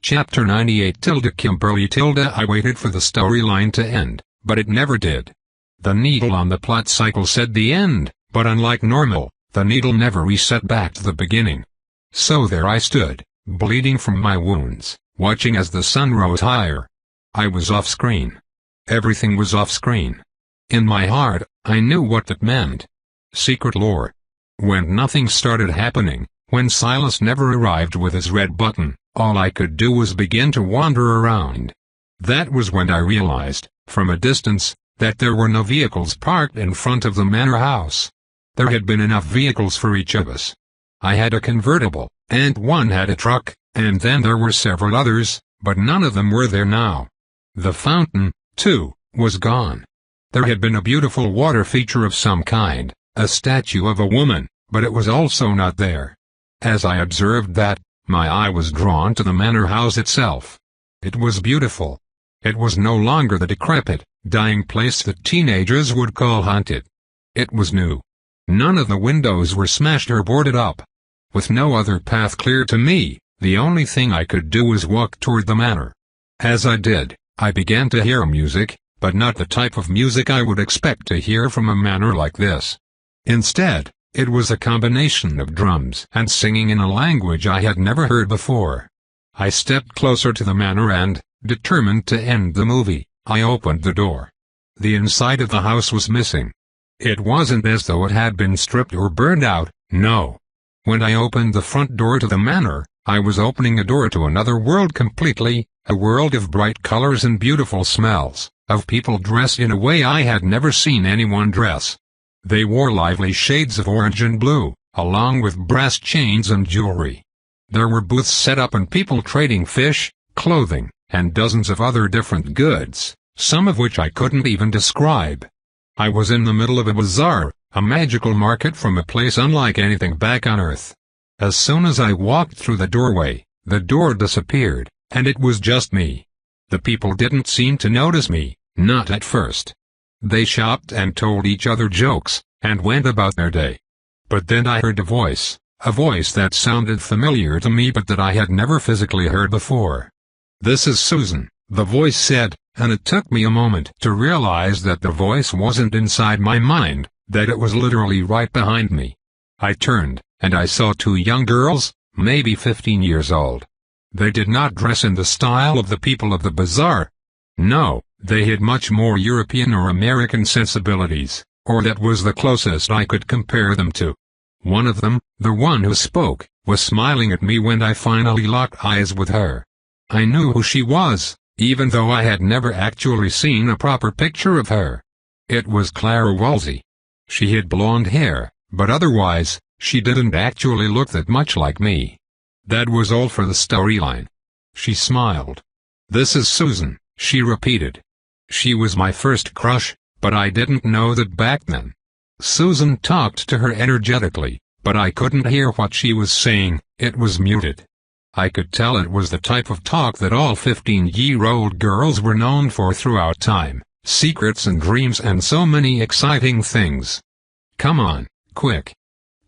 Chapter 98-Kimberly. I waited for the storyline to end, but it never did. The needle on the plot cycle said the end, but unlike normal, the needle never reset back to the beginning. So there I stood, bleeding from my wounds, watching as the sun rose higher. I was off-screen. Everything was off-screen. In my heart, I knew what that meant. Secret lore. When nothing started happening, when Silas never arrived with his red button, all I could do was begin to wander around. That was when I realized, from a distance, that there were no vehicles parked in front of the manor house. There had been enough vehicles for each of us. I had a convertible, and one had a truck, and then there were several others, but none of them were there now. The fountain, too, was gone. There had been a beautiful water feature of some kind, a statue of a woman, but it was also not there. As I observed that, my eye was drawn to the manor house itself. It was beautiful. It was no longer the decrepit, dying place that teenagers would call haunted. It was new. None of the windows were smashed or boarded up. With no other path clear to me, the only thing I could do was walk toward the manor. As I did, I began to hear music, but not the type of music I would expect to hear from a manor like this. Instead, it was a combination of drums and singing in a language I had never heard before. I stepped closer to the manor and, determined to end the movie, I opened the door. The inside of the house was missing. It wasn't as though it had been stripped or burned out, no. When I opened the front door to the manor, I was opening a door to another world completely, a world of bright colors and beautiful smells, of people dressed in a way I had never seen anyone dress. They wore lively shades of orange and blue, along with brass chains and jewelry. There were booths set up and people trading fish, clothing, and dozens of other different goods, some of which I couldn't even describe. I was in the middle of a bazaar, a magical market from a place unlike anything back on Earth. As soon as I walked through the doorway, the door disappeared, and it was just me. The people didn't seem to notice me, not at first. They shopped and told each other jokes, and went about their day. But then I heard a voice that sounded familiar to me but that I had never physically heard before. "This is Susan," the voice said, and it took me a moment to realize that the voice wasn't inside my mind, that it was literally right behind me. I turned, and I saw two young girls, maybe 15 years old. They did not dress in the style of the people of the bazaar. No, they had much more European or American sensibilities, or that was the closest I could compare them to. One of them, the one who spoke, was smiling at me when I finally locked eyes with her. I knew who she was, even though I had never actually seen a proper picture of her. It was Clara Wolsey. She had blonde hair, but otherwise, she didn't actually look that much like me. That was all for the storyline. She smiled. "This is Susan," she repeated. She was my first crush, but I didn't know that back then. Susan talked to her energetically, but I couldn't hear what she was saying, it was muted. I could tell it was the type of talk that all 15-year-old girls were known for throughout time, secrets and dreams and so many exciting things. "Come on, quick,"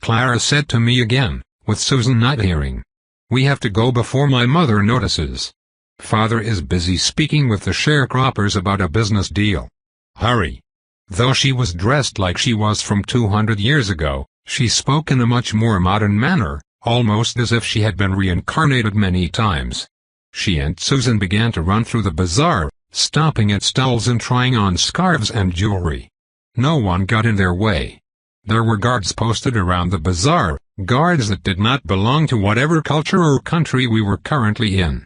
Clara said to me again, with Susan not hearing. "We have to go before my mother notices. Father is busy speaking with the sharecroppers about a business deal. Hurry." Though she was dressed like she was from 200 years ago, she spoke in a much more modern manner, almost as if she had been reincarnated many times. She and Susan began to run through the bazaar, stopping at stalls and trying on scarves and jewelry. No one got in their way. There were guards posted around the bazaar, guards that did not belong to whatever culture or country we were currently in.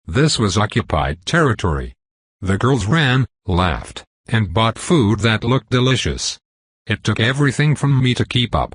This was occupied territory. The girls ran, laughed, and bought food that looked delicious. It took everything from me to keep up.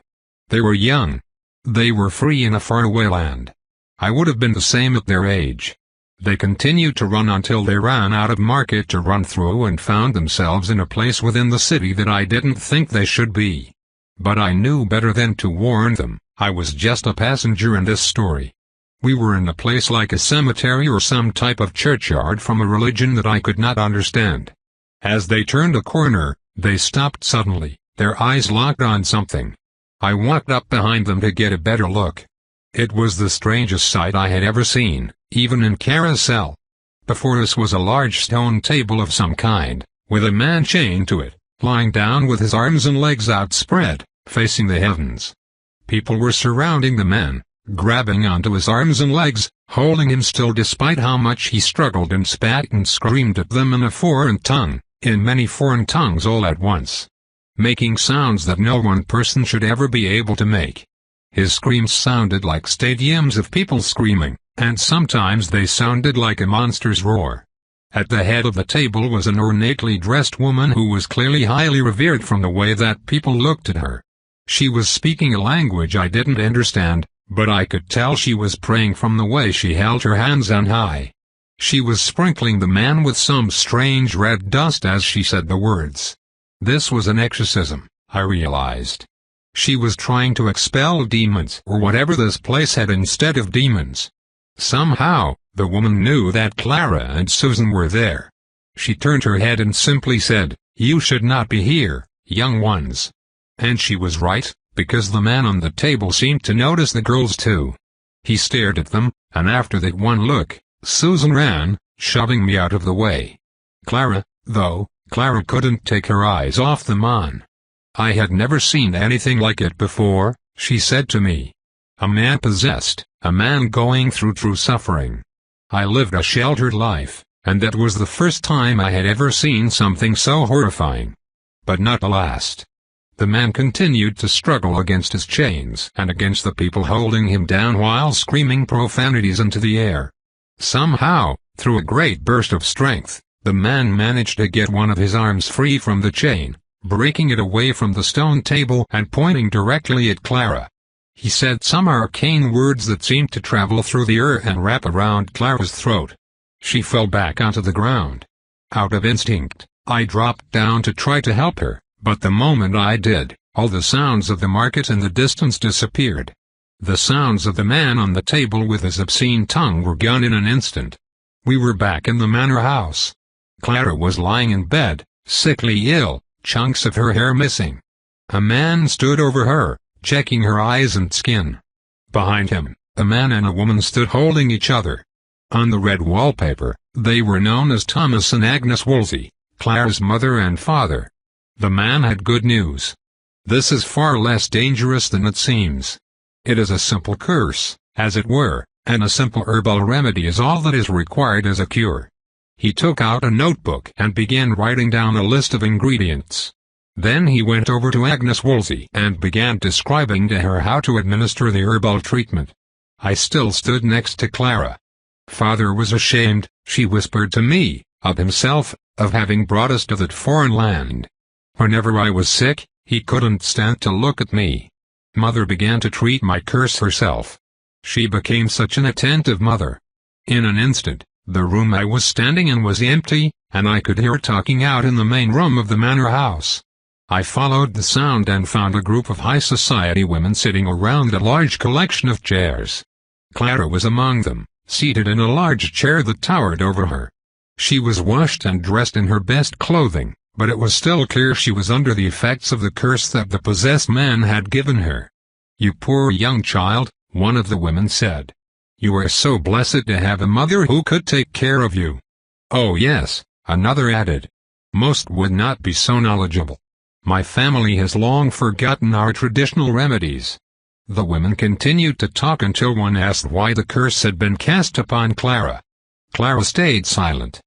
They were young. They were free in a faraway land. I would have been the same at their age. They continued to run until they ran out of market to run through and found themselves in a place within the city that I didn't think they should be. But I knew better than to warn them. I was just a passenger in this story. We were in a place like a cemetery or some type of churchyard from a religion that I could not understand. As they turned a corner, they stopped suddenly, their eyes locked on something. I walked up behind them to get a better look. It was the strangest sight I had ever seen, even in Carousel. Before us was a large stone table of some kind, with a man chained to it, lying down with his arms and legs outspread, facing the heavens. People were surrounding the man, grabbing onto his arms and legs, holding him still despite how much he struggled and spat and screamed at them in a foreign tongue, in many foreign tongues all at once, making sounds that no one person should ever be able to make. His screams sounded like stadiums of people screaming, and sometimes they sounded like a monster's roar. At the head of the table was an ornately dressed woman who was clearly highly revered from the way that people looked at her. She was speaking a language I didn't understand, but I could tell she was praying from the way she held her hands on high. She was sprinkling the man with some strange red dust as she said the words. This was an exorcism, I realized. She was trying to expel demons or whatever this place had instead of demons. Somehow, the woman knew that Clara and Susan were there. She turned her head and simply said, "You should not be here, young ones." And she was right, because the man on the table seemed to notice the girls too. He stared at them, and after that one look, Susan ran, shoving me out of the way. Clara couldn't take her eyes off the man. "I had never seen anything like it before," she said to me. "A man possessed, a man going through true suffering. I lived a sheltered life, and that was the first time I had ever seen something so horrifying. But not the last." The man continued to struggle against his chains and against the people holding him down while screaming profanities into the air. Somehow, through a great burst of strength, the man managed to get one of his arms free from the chain, breaking it away from the stone table and pointing directly at Clara. He said some arcane words that seemed to travel through the air and wrap around Clara's throat. She fell back onto the ground. Out of instinct, I dropped down to try to help her, but the moment I did, all the sounds of the market in the distance disappeared. The sounds of the man on the table with his obscene tongue were gone in an instant. We were back in the manor house. Clara was lying in bed, sickly ill, chunks of her hair missing. A man stood over her, checking her eyes and skin. Behind him, a man and a woman stood holding each other. On the red wallpaper, they were known as Thomas and Agnes Woolsey, Clara's mother and father. The man had good news. "This is far less dangerous than it seems. It is a simple curse, as it were, and a simple herbal remedy is all that is required as a cure." He took out a notebook and began writing down a list of ingredients. Then he went over to Agnes Woolsey and began describing to her how to administer the herbal treatment. I still stood next to Clara. "Father was ashamed," she whispered to me, "of himself, of having brought us to that foreign land. Whenever I was sick, he couldn't stand to look at me. Mother began to treat my curse herself. She became such an attentive mother. In an instant, the room I was standing in was empty, and I could hear talking out in the main room of the manor house. I followed the sound and found a group of high society women sitting around a large collection of chairs. Clara was among them, seated in a large chair that towered over her. She was washed and dressed in her best clothing, but it was still clear she was under the effects of the curse that the possessed man had given her. "You poor young child," one of the women said. "You are so blessed to have a mother who could take care of you." "Oh yes," another added. "Most would not be so knowledgeable. My family has long forgotten our traditional remedies." The women continued to talk until one asked why the curse had been cast upon Clara. Clara stayed silent.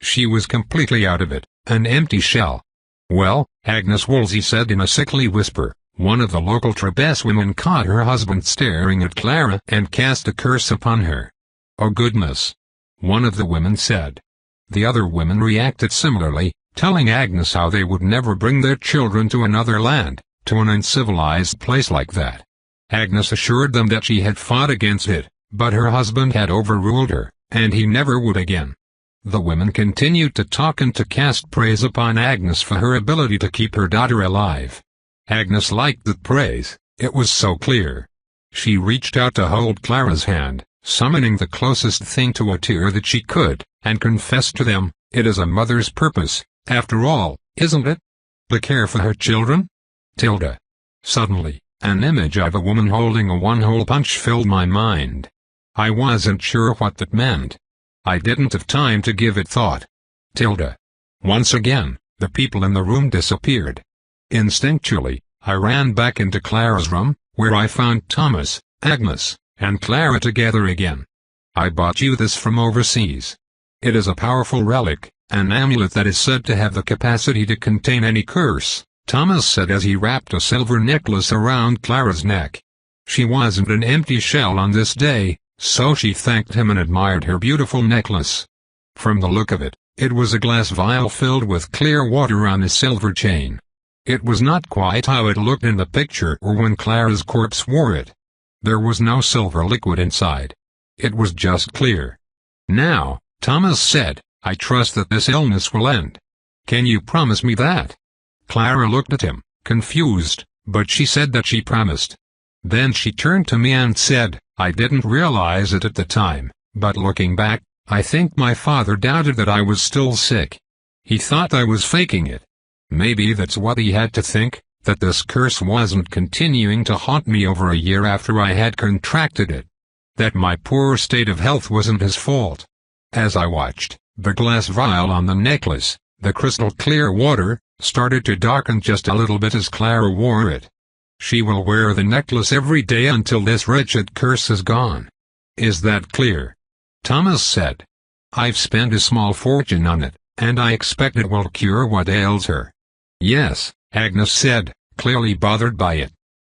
She was completely out of it, an empty shell. "Well," Agnes Woolsey said in a sickly whisper, "one of the local Trebes women caught her husband staring at Clara and cast a curse upon her." "Oh goodness," one of the women said. The other women reacted similarly, telling Agnes how they would never bring their children to another land, to an uncivilized place like that. Agnes assured them that she had fought against it, but her husband had overruled her, and he never would again. The women continued to talk and to cast praise upon Agnes for her ability to keep her daughter alive. Agnes liked the praise, it was so clear. She reached out to hold Clara's hand, summoning the closest thing to a tear that she could, and confessed to them, "It is a mother's purpose, after all, isn't it? To care for her children?" Tilda. Suddenly, an image of a woman holding a one-hole punch filled my mind. I wasn't sure what that meant. I didn't have time to give it thought. Tilda. Once again, the people in the room disappeared. Instinctually, I ran back into Clara's room, where I found Thomas, Agnes, and Clara together again. I bought you this from overseas. It is a powerful relic, an amulet that is said to have the capacity to contain any curse, Thomas said as he wrapped a silver necklace around Clara's neck. She wasn't an empty shell on this day, so she thanked him and admired her beautiful necklace. From the look of it, it was a glass vial filled with clear water on a silver chain. It was not quite how it looked in the picture or when Clara's corpse wore it. There was no silver liquid inside. It was just clear. Now, Thomas said, I trust that this illness will end. Can you promise me that? Clara looked at him, confused, but she said that she promised. Then she turned to me and said, I didn't realize it at the time, but looking back, I think my father doubted that I was still sick. He thought I was faking it. Maybe that's what he had to think, that this curse wasn't continuing to haunt me over a year after I had contracted it. That my poor state of health wasn't his fault. As I watched, the glass vial on the necklace, the crystal clear water, started to darken just a little bit as Clara wore it. She will wear the necklace every day until this wretched curse is gone. Is that clear? Thomas said. I've spent a small fortune on it, and I expect it will cure what ails her. Yes, Agnes said, clearly bothered by it.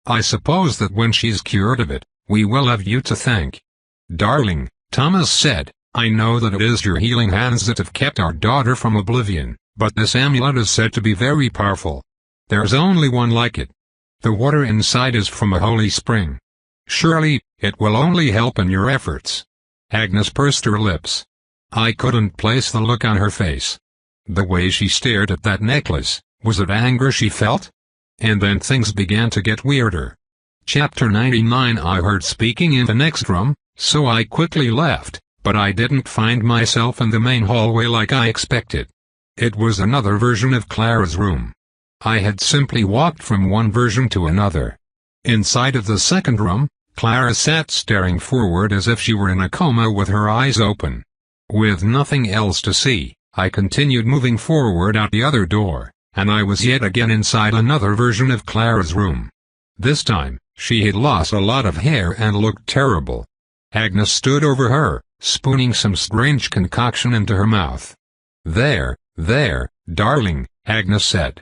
I suppose that when she's cured of it, we will have you to thank. Darling, Thomas said, I know that it is your healing hands that have kept our daughter from oblivion, but this amulet is said to be very powerful. There's only one like it. The water inside is from a holy spring. Surely, it will only help in your efforts. Agnes pursed her lips. I couldn't place the look on her face. The way she stared at that necklace, was it anger she felt? And then things began to get weirder. Chapter 99. I heard speaking in the next room, so I quickly left, but I didn't find myself in the main hallway like I expected. It was another version of Clara's room. I had simply walked from one version to another. Inside of the second room, Clara sat staring forward as if she were in a coma with her eyes open. With nothing else to see, I continued moving forward out the other door, and I was yet again inside another version of Clara's room. This time, she had lost a lot of hair and looked terrible. Agnes stood over her, spooning some strange concoction into her mouth. There, darling, Agnes said.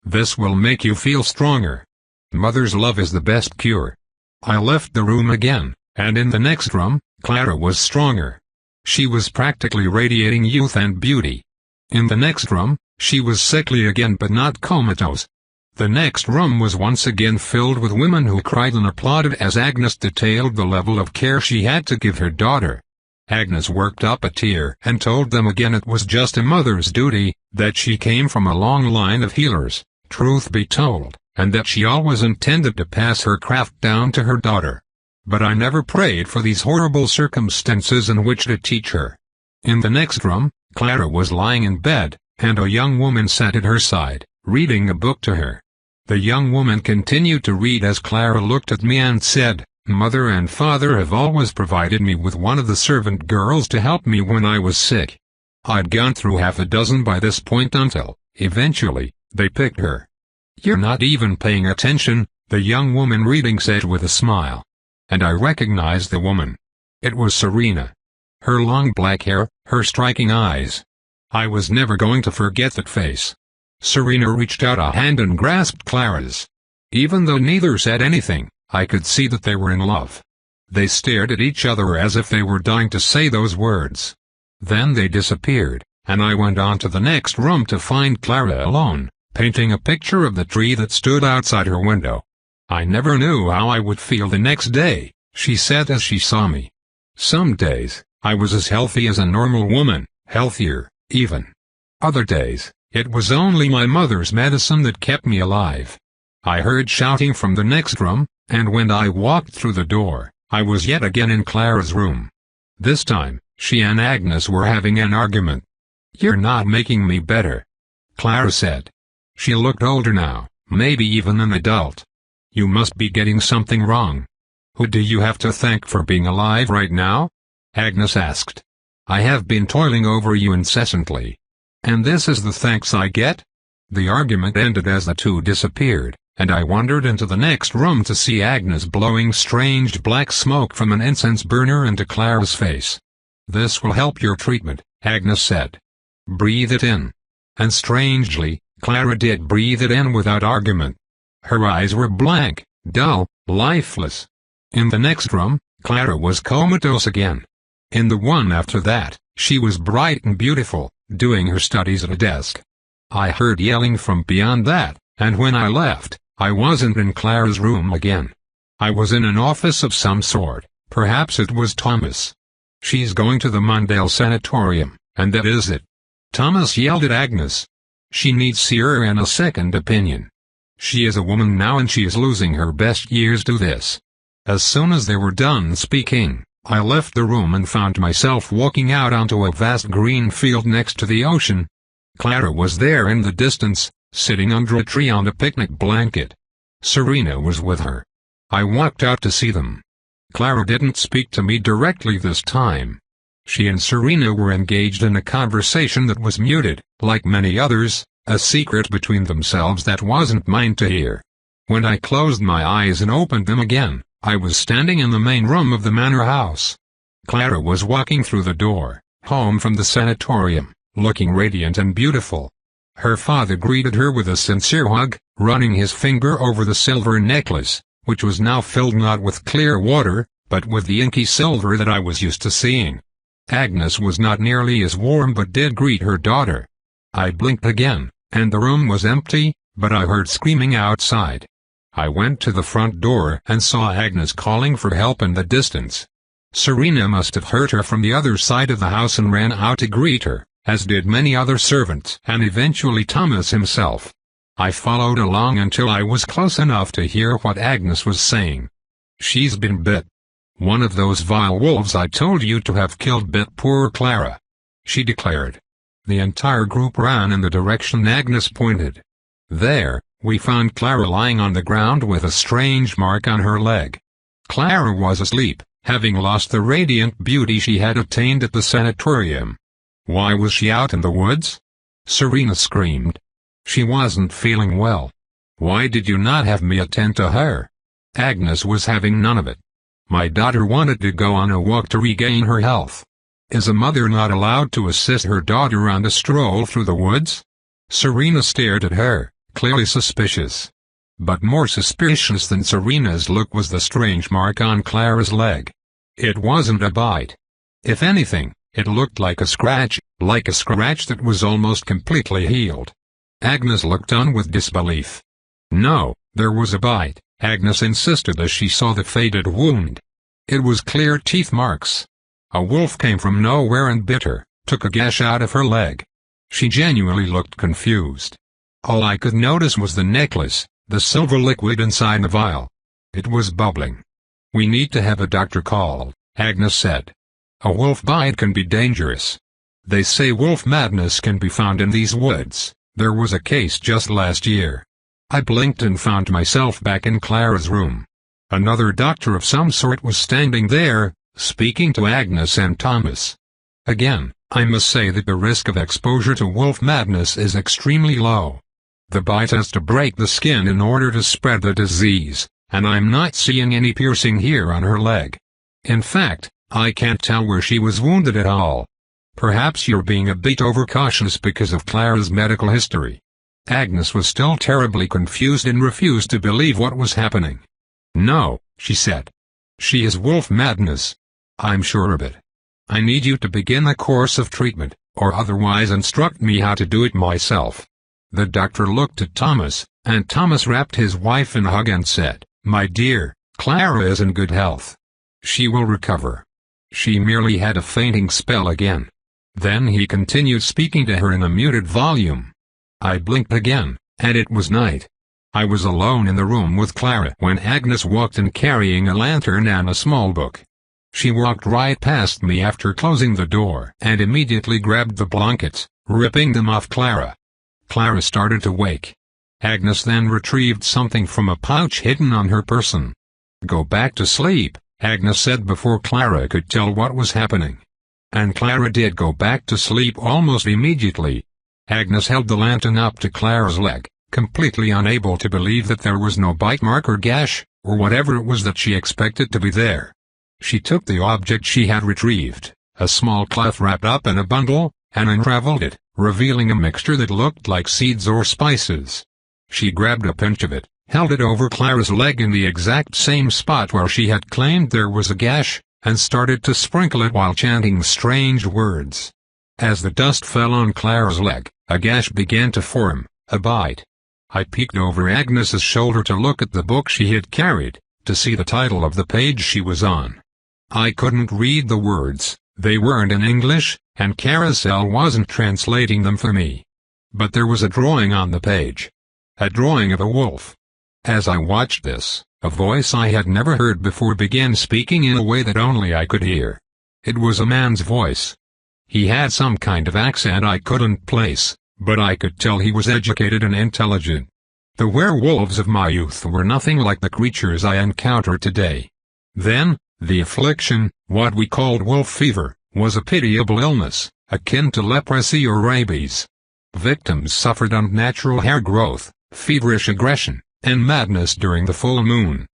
This will make you feel stronger. Mother's love is the best cure. I left the room again, and in the next room, Clara was stronger. She was practically radiating youth and beauty. In the next room, she was sickly again but not comatose. The next room was once again filled with women who cried and applauded as Agnes detailed the level of care she had to give her daughter. Agnes worked up a tear and told them again it was just a mother's duty, that she came from a long line of healers, truth be told, and that she always intended to pass her craft down to her daughter. But I never prayed for these horrible circumstances in which to teach her. In the next room, Clara was lying in bed, and a young woman sat at her side, reading a book to her. The young woman continued to read as Clara looked at me and said, Mother and Father have always provided me with one of the servant girls to help me when I was sick. I'd gone through half a dozen by this point until, eventually, they picked her. You're not even paying attention, the young woman reading said with a smile. And I recognized the woman. It was Serena. Her long black hair, her striking eyes. I was never going to forget that face. Serena reached out a hand and grasped Clara's. Even though neither said anything, I could see that they were in love. They stared at each other as if they were dying to say those words. Then they disappeared, and I went on to the next room to find Clara alone, painting a picture of the tree that stood outside her window. I never knew how I would feel the next day, she said as she saw me. Some days, I was as healthy as a normal woman, healthier, even. Other days, it was only my mother's medicine that kept me alive. I heard shouting from the next room, and when I walked through the door, I was yet again in Clara's room. This time, she and Agnes were having an argument. You're not making me better, Clara said. She looked older now, maybe even an adult. You must be getting something wrong. Who do you have to thank for being alive right now? Agnes asked. I have been toiling over you incessantly. And this is the thanks I get? The argument ended as the two disappeared, and I wandered into the next room to see Agnes blowing strange black smoke from an incense burner into Clara's face. This will help your treatment, Agnes said. Breathe it in. And strangely, Clara did breathe it in without argument. Her eyes were blank, dull, lifeless. In the next room, Clara was comatose again. In the one after that, she was bright and beautiful, doing her studies at a desk. I heard yelling from beyond that, and when I left, I wasn't in Clara's room again. I was in an office of some sort, perhaps it was Thomas. She's going to the Mondale Sanatorium, and that is it. Thomas yelled at Agnes. She needs Sierra and a second opinion. She is a woman now and she is losing her best years to this. As soon as they were done speaking, I left the room and found myself walking out onto a vast green field next to the ocean. Clara was there in the distance, sitting under a tree on a picnic blanket. Serena was with her. I walked out to see them. Clara didn't speak to me directly this time. She and Serena were engaged in a conversation that was muted, like many others, a secret between themselves that wasn't mine to hear. When I closed my eyes and opened them again, I was standing in the main room of the manor house. Clara was walking through the door, home from the sanatorium, looking radiant and beautiful. Her father greeted her with a sincere hug, running his finger over the silver necklace, which was now filled not with clear water, but with the inky silver that I was used to seeing. Agnes was not nearly as warm but did greet her daughter. I blinked again, and the room was empty, but I heard screaming outside. I went to the front door and saw Agnes calling for help in the distance. Serena must have heard her from the other side of the house and ran out to greet her, as did many other servants and eventually Thomas himself. I followed along until I was close enough to hear what Agnes was saying. She's been bit. One of those vile wolves I told you to have killed bit poor Clara, she declared. The entire group ran in the direction Agnes pointed. There, we found Clara lying on the ground with a strange mark on her leg. Clara was asleep, having lost the radiant beauty she had attained at the sanatorium. Why was she out in the woods? Serena screamed. She wasn't feeling well. Why did you not have me attend to her? Agnes was having none of it. My daughter wanted to go on a walk to regain her health. Is a mother not allowed to assist her daughter on a stroll through the woods? Serena stared at her, clearly suspicious. But more suspicious than Serena's look was the strange mark on Clara's leg. It wasn't a bite. If anything, it looked like a scratch that was almost completely healed. Agnes looked on with disbelief. No, there was a bite, Agnes insisted as she saw the faded wound. It was clear teeth marks. A wolf came from nowhere and bit her, took a gash out of her leg. She genuinely looked confused. All I could notice was the necklace, the silver liquid inside the vial. It was bubbling. We need to have a doctor called, Agnes said. A wolf bite can be dangerous. They say wolf madness can be found in these woods. There was a case just last year. I blinked and found myself back in Clara's room. Another doctor of some sort was standing there, speaking to Agnes and Thomas. Again, I must say that the risk of exposure to wolf madness is extremely low. The bite has to break the skin in order to spread the disease, and I'm not seeing any piercing here on her leg. In fact, I can't tell where she was wounded at all. Perhaps you're being a bit overcautious because of Clara's medical history. Agnes was still terribly confused and refused to believe what was happening. No, she said. She has wolf madness. I'm sure of it. I need you to begin a course of treatment, or otherwise instruct me how to do it myself. The doctor looked at Thomas, and Thomas wrapped his wife in a hug and said, My dear, Clara is in good health. She will recover. She merely had a fainting spell again. Then he continued speaking to her in a muted volume. I blinked again, and it was night. I was alone in the room with Clara when Agnes walked in carrying a lantern and a small book. She walked right past me after closing the door and immediately grabbed the blankets, ripping them off Clara. Clara started to wake. Agnes then retrieved something from a pouch hidden on her person. "Go back to sleep," Agnes said before Clara could tell what was happening. And Clara did go back to sleep almost immediately. Agnes held the lantern up to Clara's leg, completely unable to believe that there was no bite mark or gash, or whatever it was that she expected to be there. She took the object she had retrieved, a small cloth wrapped up in a bundle, and unraveled it, revealing a mixture that looked like seeds or spices. She grabbed a pinch of it, held it over Clara's leg in the exact same spot where she had claimed there was a gash, and started to sprinkle it while chanting strange words. As the dust fell on Clara's leg, a gash began to form, a bite. I peeked over Agnes's shoulder to look at the book she had carried, to see the title of the page she was on. I couldn't read the words, they weren't in English, and Carousel wasn't translating them for me. But there was a drawing on the page. A drawing of a wolf. As I watched this, a voice I had never heard before began speaking in a way that only I could hear. It was a man's voice. He had some kind of accent I couldn't place, but I could tell he was educated and intelligent. The werewolves of my youth were nothing like the creatures I encounter today. Then, the affliction, what we called wolf fever, was a pitiable illness, akin to leprosy or rabies. Victims suffered unnatural hair growth, feverish aggression, and madness during the full moon.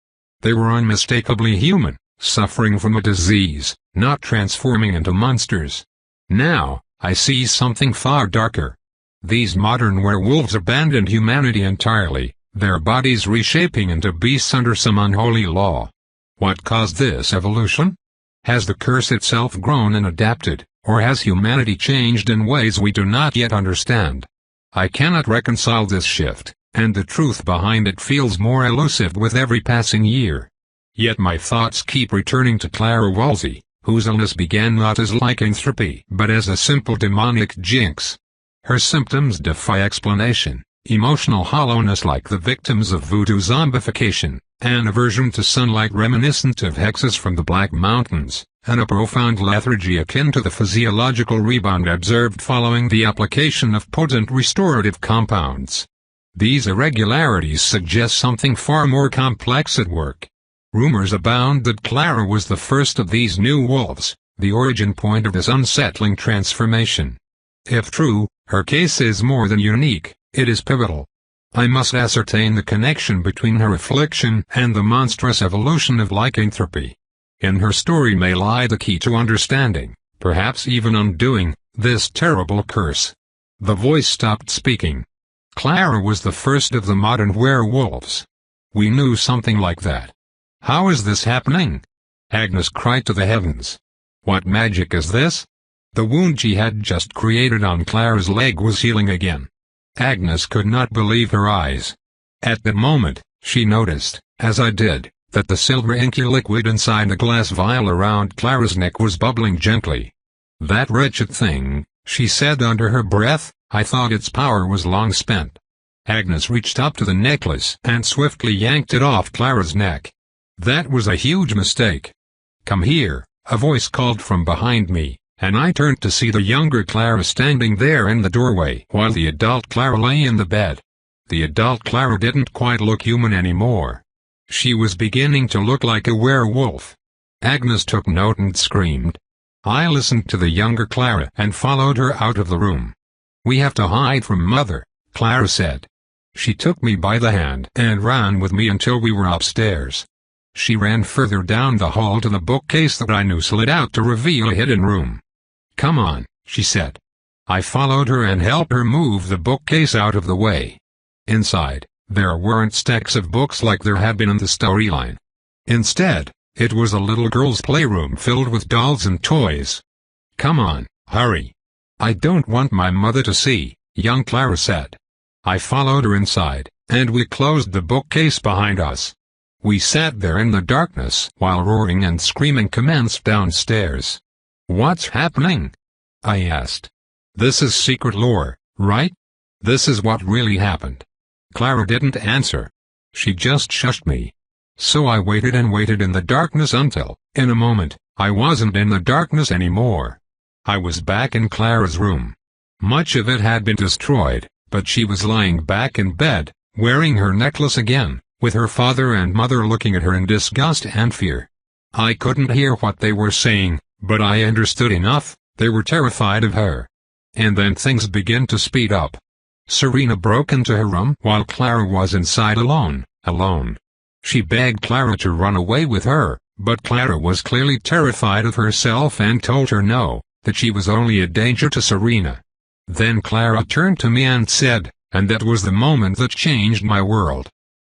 They were unmistakably human, suffering from a disease, not transforming into monsters. Now, I see something far darker. These modern werewolves abandoned humanity entirely, their bodies reshaping into beasts under some unholy law. What caused this evolution? Has the curse itself grown and adapted, or has humanity changed in ways we do not yet understand? I cannot reconcile this shift, and the truth behind it feels more elusive with every passing year. Yet my thoughts keep returning to Clara Wolsey, whose illness began not as lycanthropy but as a simple demonic jinx. Her symptoms defy explanation: emotional hollowness like the victims of voodoo zombification, an aversion to sunlight reminiscent of hexes from the Black Mountains, and a profound lethargy akin to the physiological rebound observed following the application of potent restorative compounds. These irregularities suggest something far more complex at work. Rumors abound that Clara was the first of these new wolves, the origin point of this unsettling transformation. If true, her case is more than unique, it is pivotal. I must ascertain the connection between her affliction and the monstrous evolution of lycanthropy. In her story may lie the key to understanding, perhaps even undoing, this terrible curse. The voice stopped speaking. Clara was the first of the modern werewolves. We knew something like that. How is this happening? Agnes cried to the heavens. What magic is this? The wound she had just created on Clara's leg was healing again. Agnes could not believe her eyes. At that moment, she noticed, as I did, that the silver inky liquid inside the glass vial around Clara's neck was bubbling gently. That wretched thing, she said under her breath, I thought its power was long spent. Agnes reached up to the necklace and swiftly yanked it off Clara's neck. That was a huge mistake. Come here, a voice called from behind me, and I turned to see the younger Clara standing there in the doorway while the adult Clara lay in the bed. The adult Clara didn't quite look human anymore. She was beginning to look like a werewolf. Agnes took note and screamed. I listened to the younger Clara and followed her out of the room. We have to hide from Mother, Clara said. She took me by the hand and ran with me until we were upstairs. She ran further down the hall to the bookcase that I knew slid out to reveal a hidden room. Come on, she said. I followed her and helped her move the bookcase out of the way. Inside, there weren't stacks of books like there had been in the storyline. Instead, it was a little girl's playroom filled with dolls and toys. Come on, hurry. I don't want my mother to see, young Clara said. I followed her inside, and we closed the bookcase behind us. We sat there in the darkness while roaring and screaming commenced downstairs. What's happening? I asked. This is secret lore, right? This is what really happened. Clara didn't answer. She just shushed me. So I waited and waited in the darkness until, in a moment, I wasn't in the darkness anymore. I was back in Clara's room. Much of it had been destroyed, but she was lying back in bed, wearing her necklace again, with her father and mother looking at her in disgust and fear. I couldn't hear what they were saying, but I understood enough. They were terrified of her. And then things began to speed up. Serena broke into her room while Clara was inside alone. She begged Clara to run away with her, but Clara was clearly terrified of herself and told her no, that she was only a danger to Serena. Then Clara turned to me and said, and that was the moment that changed my world.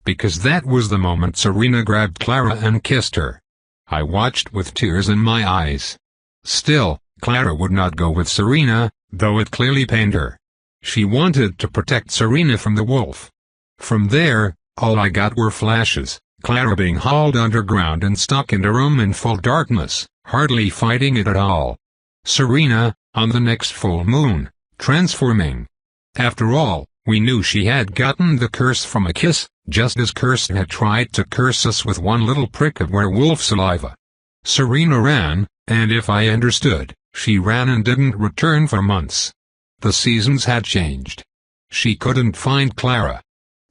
Because that was the moment Serena grabbed Clara and kissed her. I watched with tears in my eyes. Still, Clara would not go with Serena, though it clearly pained her. She wanted to protect Serena from the wolf. From there, all I got were flashes, Clara being hauled underground and stuck in a room in full darkness, hardly fighting it at all. Serena, on the next full moon, transforming. After all, we knew she had gotten the curse from a kiss, just as Kirsten had tried to curse us with one little prick of werewolf saliva. Serena ran, and if I understood, she ran and didn't return for months. The seasons had changed. She couldn't find Clara.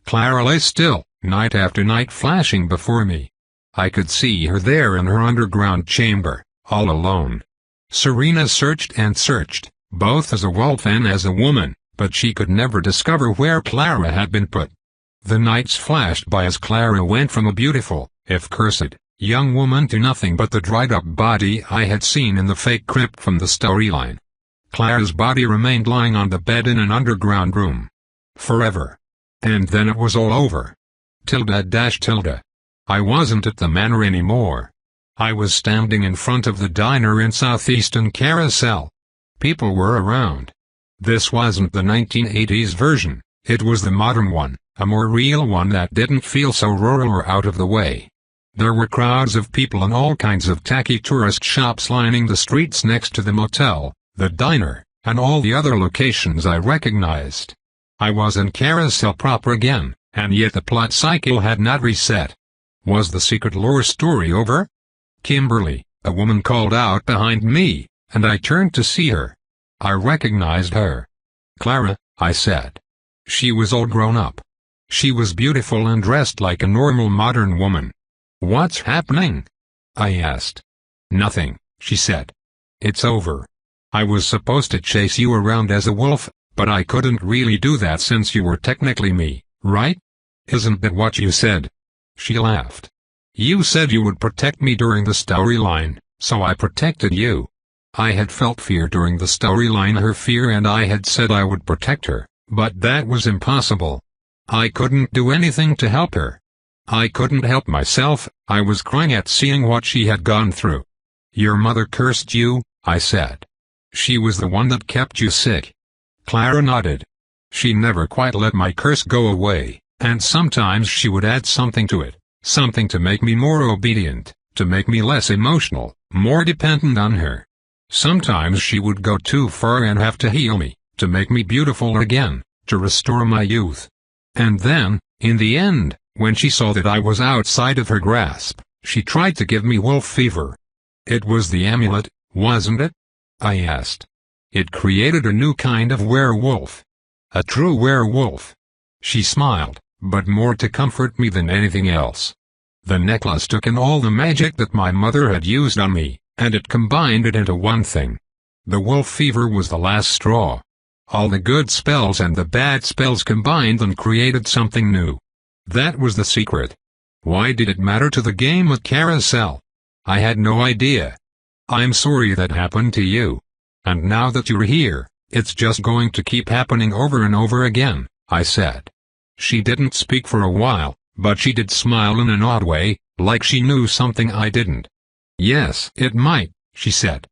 Clara lay still, night after night flashing before me. I could see her there in her underground chamber, all alone. Serena searched and searched, both as a wolf and as a woman, but she could never discover where Clara had been put. The nights flashed by as Clara went from a beautiful, if cursed, young woman to nothing but the dried-up body I had seen in the fake crypt from the storyline. Clara's body remained lying on the bed in an underground room. Forever. And then it was all over. I wasn't at the manor anymore. I was standing in front of the diner in southeastern Carousel. People were around. This wasn't the 1980s version, it was the modern one, a more real one that didn't feel so rural or out of the way. There were crowds of people and all kinds of tacky tourist shops lining the streets next to the motel, the diner, and all the other locations I recognized. I was in Carousel proper again, and yet the plot cycle had not reset. Was the secret lore story over? Kimberly, a woman called out behind me, and I turned to see her. I recognized her. Clara, I said. She was all grown up. She was beautiful and dressed like a normal modern woman. What's happening? I asked. Nothing, she said. It's over. I was supposed to chase you around as a wolf, but I couldn't really do that since you were technically me, right? Isn't that what you said? She laughed. You said you would protect me during the storyline, so I protected you. I had felt fear during the storyline, her fear, and I had said I would protect her, but that was impossible. I couldn't do anything to help her. I couldn't help myself. I was crying at seeing what she had gone through. Your mother cursed you, I said. She was the one that kept you sick. Clara nodded. She never quite let my curse go away, and sometimes she would add something to it, something to make me more obedient, to make me less emotional, more dependent on her. Sometimes she would go too far and have to heal me, to make me beautiful again, to restore my youth. And then, in the end, when she saw that I was outside of her grasp, she tried to give me wolf fever. It was the amulet, wasn't it? I asked. It created a new kind of werewolf. A true werewolf. She smiled, but more to comfort me than anything else. The necklace took in all the magic that my mother had used on me, and it combined it into one thing. The wolf fever was the last straw. All the good spells and the bad spells combined and created something new. That was the secret. Why did it matter to the game at Carousel? I had no idea. I'm sorry that happened to you. And now that you're here, it's just going to keep happening over and over again, I said. She didn't speak for a while, but she did smile in an odd way, like she knew something I didn't. Yes, it might, she said.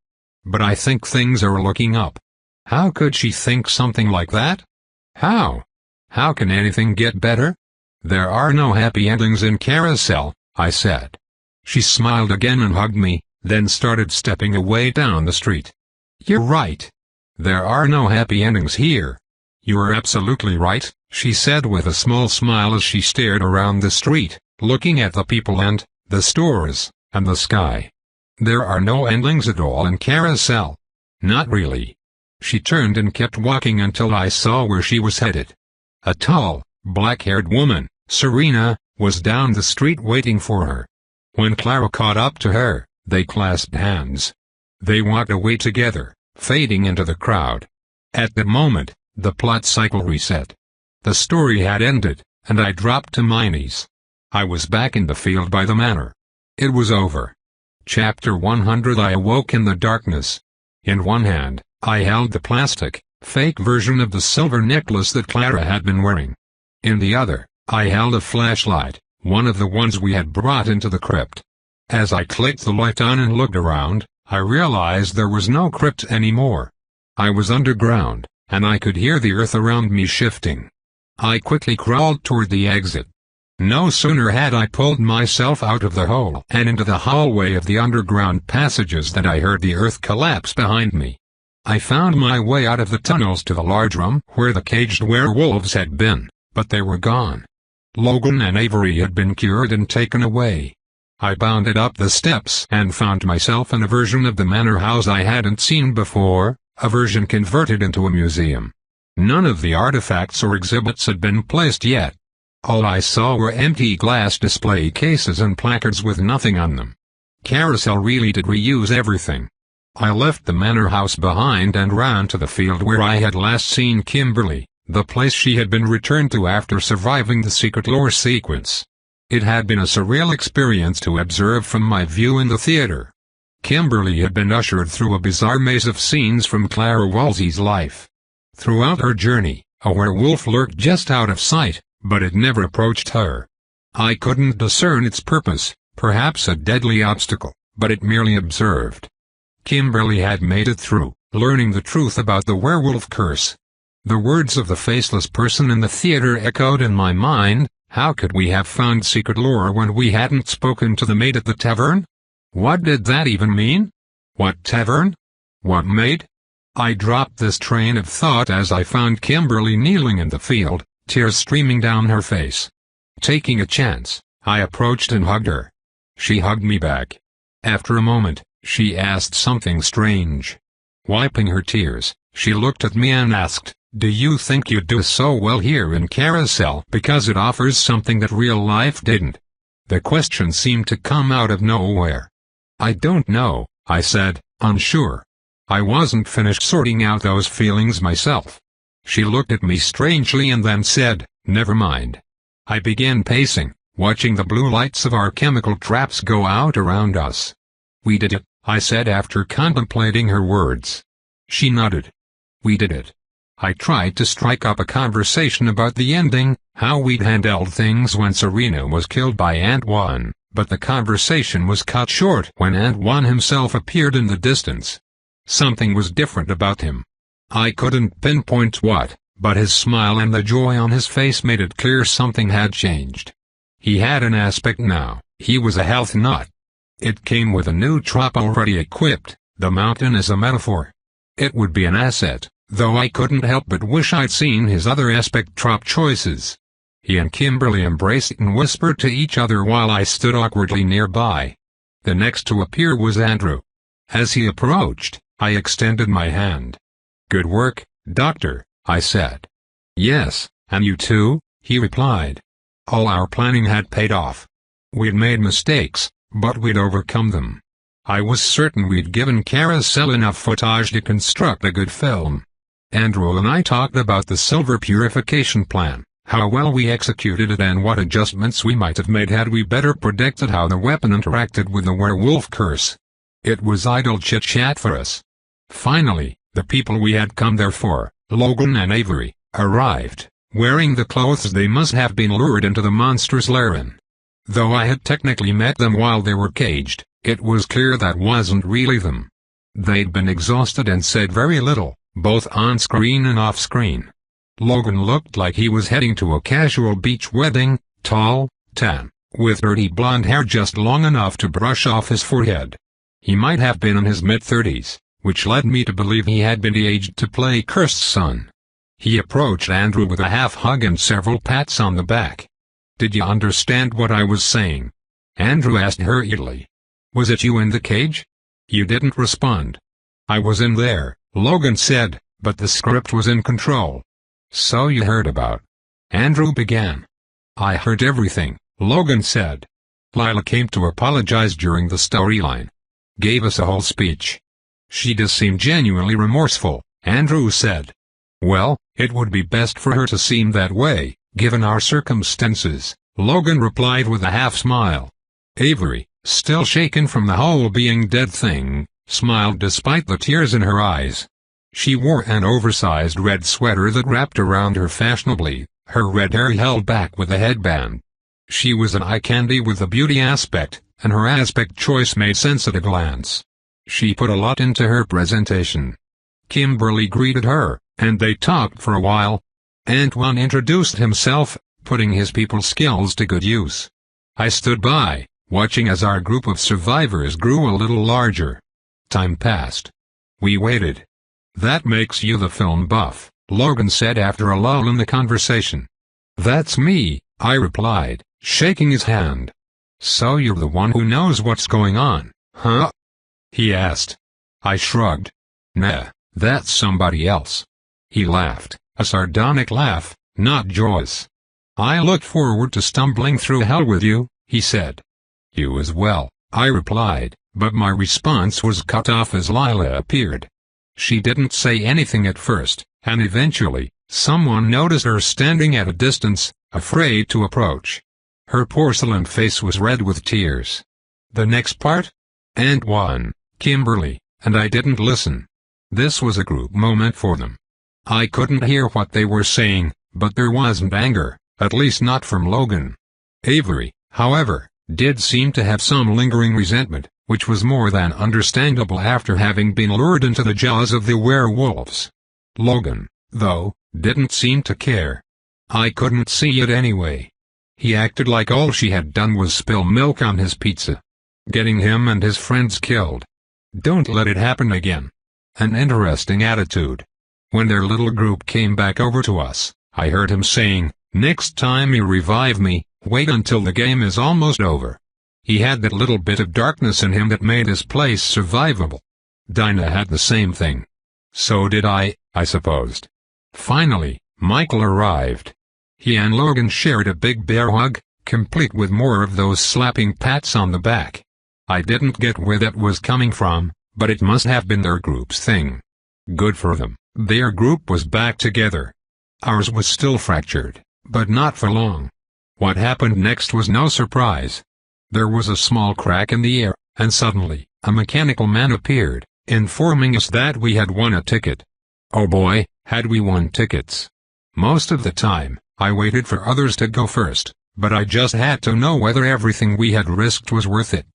But I think things are looking up. How could she think something like that? How? How can anything get better? There are no happy endings in Carousel, I said. She smiled again and hugged me, then started stepping away down the street. You're right. There are no happy endings here. You are absolutely right, she said with a small smile as she stared around the street, looking at the people and the stores, and the sky. There are no endings at all in Carousel. Not really. She turned and kept walking until I saw where she was headed. A tall, black-haired woman, Serena, was down the street waiting for her. When Clara caught up to her, they clasped hands. They walked away together, fading into the crowd. At that moment, the plot cycle reset. The story had ended, and I dropped to my knees. I was back in the field by the manor. It was over. Chapter 100. I awoke in the darkness. In one hand, I held the plastic, fake version of the silver necklace that Clara had been wearing. In the other, I held a flashlight, one of the ones we had brought into the crypt. As I clicked the light on and looked around, I realized there was no crypt anymore. I was underground, and I could hear the earth around me shifting. I quickly crawled toward the exit. No sooner had I pulled myself out of the hole and into the hallway of the underground passages than I heard the earth collapse behind me. I found my way out of the tunnels to the large room where the caged werewolves had been, but they were gone. Logan and Avery had been cured and taken away. I bounded up the steps and found myself in a version of the manor house I hadn't seen before, a version converted into a museum. None of the artifacts or exhibits had been placed yet. All I saw were empty glass display cases and placards with nothing on them. Carousel really did reuse everything. I left the manor house behind and ran to the field where I had last seen Kimberly, the place she had been returned to after surviving the secret lore sequence. It had been a surreal experience to observe from my view in the theater. Kimberly had been ushered through a bizarre maze of scenes from Clara Wolsey's life. Throughout her journey, a werewolf lurked just out of sight, but it never approached her. I couldn't discern its purpose, perhaps a deadly obstacle, but it merely observed. Kimberly had made it through, learning the truth about the werewolf curse. The words of the faceless person in the theater echoed in my mind. How could we have found secret lore when we hadn't spoken to the maid at the tavern? What did that even mean? What tavern? What maid? I dropped this train of thought as I found Kimberly kneeling in the field, tears streaming down her face. Taking a chance, I approached and hugged her. She hugged me back. After a moment, she asked something strange. Wiping her tears, she looked at me and asked, "Do you think you'd do so well here in Carousel because it offers something that real life didn't?" The question seemed to come out of nowhere. "I don't know," I said, unsure. I wasn't finished sorting out those feelings myself. She looked at me strangely and then said, "Never mind." I began pacing, watching the blue lights of our chemical traps go out around us. "We did it," I said after contemplating her words. She nodded. "We did it." I tried to strike up a conversation about the ending, how we'd handled things when Serena was killed by Antoine, but the conversation was cut short when Antoine himself appeared in the distance. Something was different about him. I couldn't pinpoint what, but his smile and the joy on his face made it clear something had changed. He had an aspect now, he was a health nut. It came with a new trap already equipped, the mountain as a metaphor. It would be an asset, though I couldn't help but wish I'd seen his other aspect trap choices. He and Kimberly embraced and whispered to each other while I stood awkwardly nearby. The next to appear was Andrew. As he approached, I extended my hand. "Good work, Doctor," I said. "Yes, and you too," he replied. All our planning had paid off. We'd made mistakes, but we'd overcome them. I was certain we'd given Carousel enough footage to construct a good film. Andrew and I talked about the silver purification plan, how well we executed it and what adjustments we might have made had we better predicted how the weapon interacted with the werewolf curse. It was idle chit-chat for us. Finally, the people we had come there for, Logan and Avery, arrived, wearing the clothes they must have been lured into the monster's lair in. Though I had technically met them while they were caged, it was clear that wasn't really them. They'd been exhausted and said very little, both on-screen and off-screen. Logan looked like he was heading to a casual beach wedding, tall, tan, with dirty blonde hair just long enough to brush off his forehead. He might have been in his mid-30s, which led me to believe he had been de-aged to play Cursed Son. He approached Andrew with a half-hug and several pats on the back. "Did you understand what I was saying?" Andrew asked hurriedly. "Was it you in the cage?" "You didn't respond." "I was in there," Logan said, "but the script was in control." "So you heard about..." Andrew began. "I heard everything," Logan said. Lila came to apologize during the storyline. Gave us a whole speech. She does seem genuinely remorseful, Andrew said. Well, it would be best for her to seem that way, given our circumstances, Logan replied with a half-smile. Avery, still shaken from the whole being dead thing, smiled despite the tears in her eyes. She wore an oversized red sweater that wrapped around her fashionably, her red hair held back with a headband. She was an eye candy with a beauty aspect, and her aspect choice made sense at a glance. She put a lot into her presentation. Kimberly greeted her, and they talked for a while. Antoine introduced himself, putting his people skills to good use. I stood by, watching as our group of survivors grew a little larger. Time passed. We waited. That makes you the film buff, Logan said after a lull in the conversation. That's me, I replied, shaking his hand. So you're the one who knows what's going on, huh? He asked. I shrugged. Nah, that's somebody else. He laughed, a sardonic laugh, not joyous. I look forward to stumbling through hell with you, he said. You as well, I replied, but my response was cut off as Lila appeared. She didn't say anything at first, and eventually, someone noticed her standing at a distance, afraid to approach. Her porcelain face was red with tears. The next part? Antoine, Kimberly, and I didn't listen. This was a group moment for them. I couldn't hear what they were saying, but there wasn't anger, at least not from Logan. Avery, however, did seem to have some lingering resentment, which was more than understandable after having been lured into the jaws of the werewolves. Logan, though, didn't seem to care. I couldn't see it anyway. He acted like all she had done was spill milk on his pizza, getting him and his friends killed. Don't let it happen again. An interesting attitude. When their little group came back over to us, I heard him saying, "Next time you revive me, wait until the game is almost over." He had that little bit of darkness in him that made his place survivable. Dinah had the same thing. So did I supposed. Finally, Michael arrived. He and Logan shared a big bear hug, complete with more of those slapping pats on the back. I didn't get where that was coming from, but it must have been their group's thing. Good for them, their group was back together. Ours was still fractured, but not for long. What happened next was no surprise. There was a small crack in the air, and suddenly, a mechanical man appeared, informing us that we had won a ticket. Oh boy, had we won tickets. Most of the time, I waited for others to go first, but I just had to know whether everything we had risked was worth it.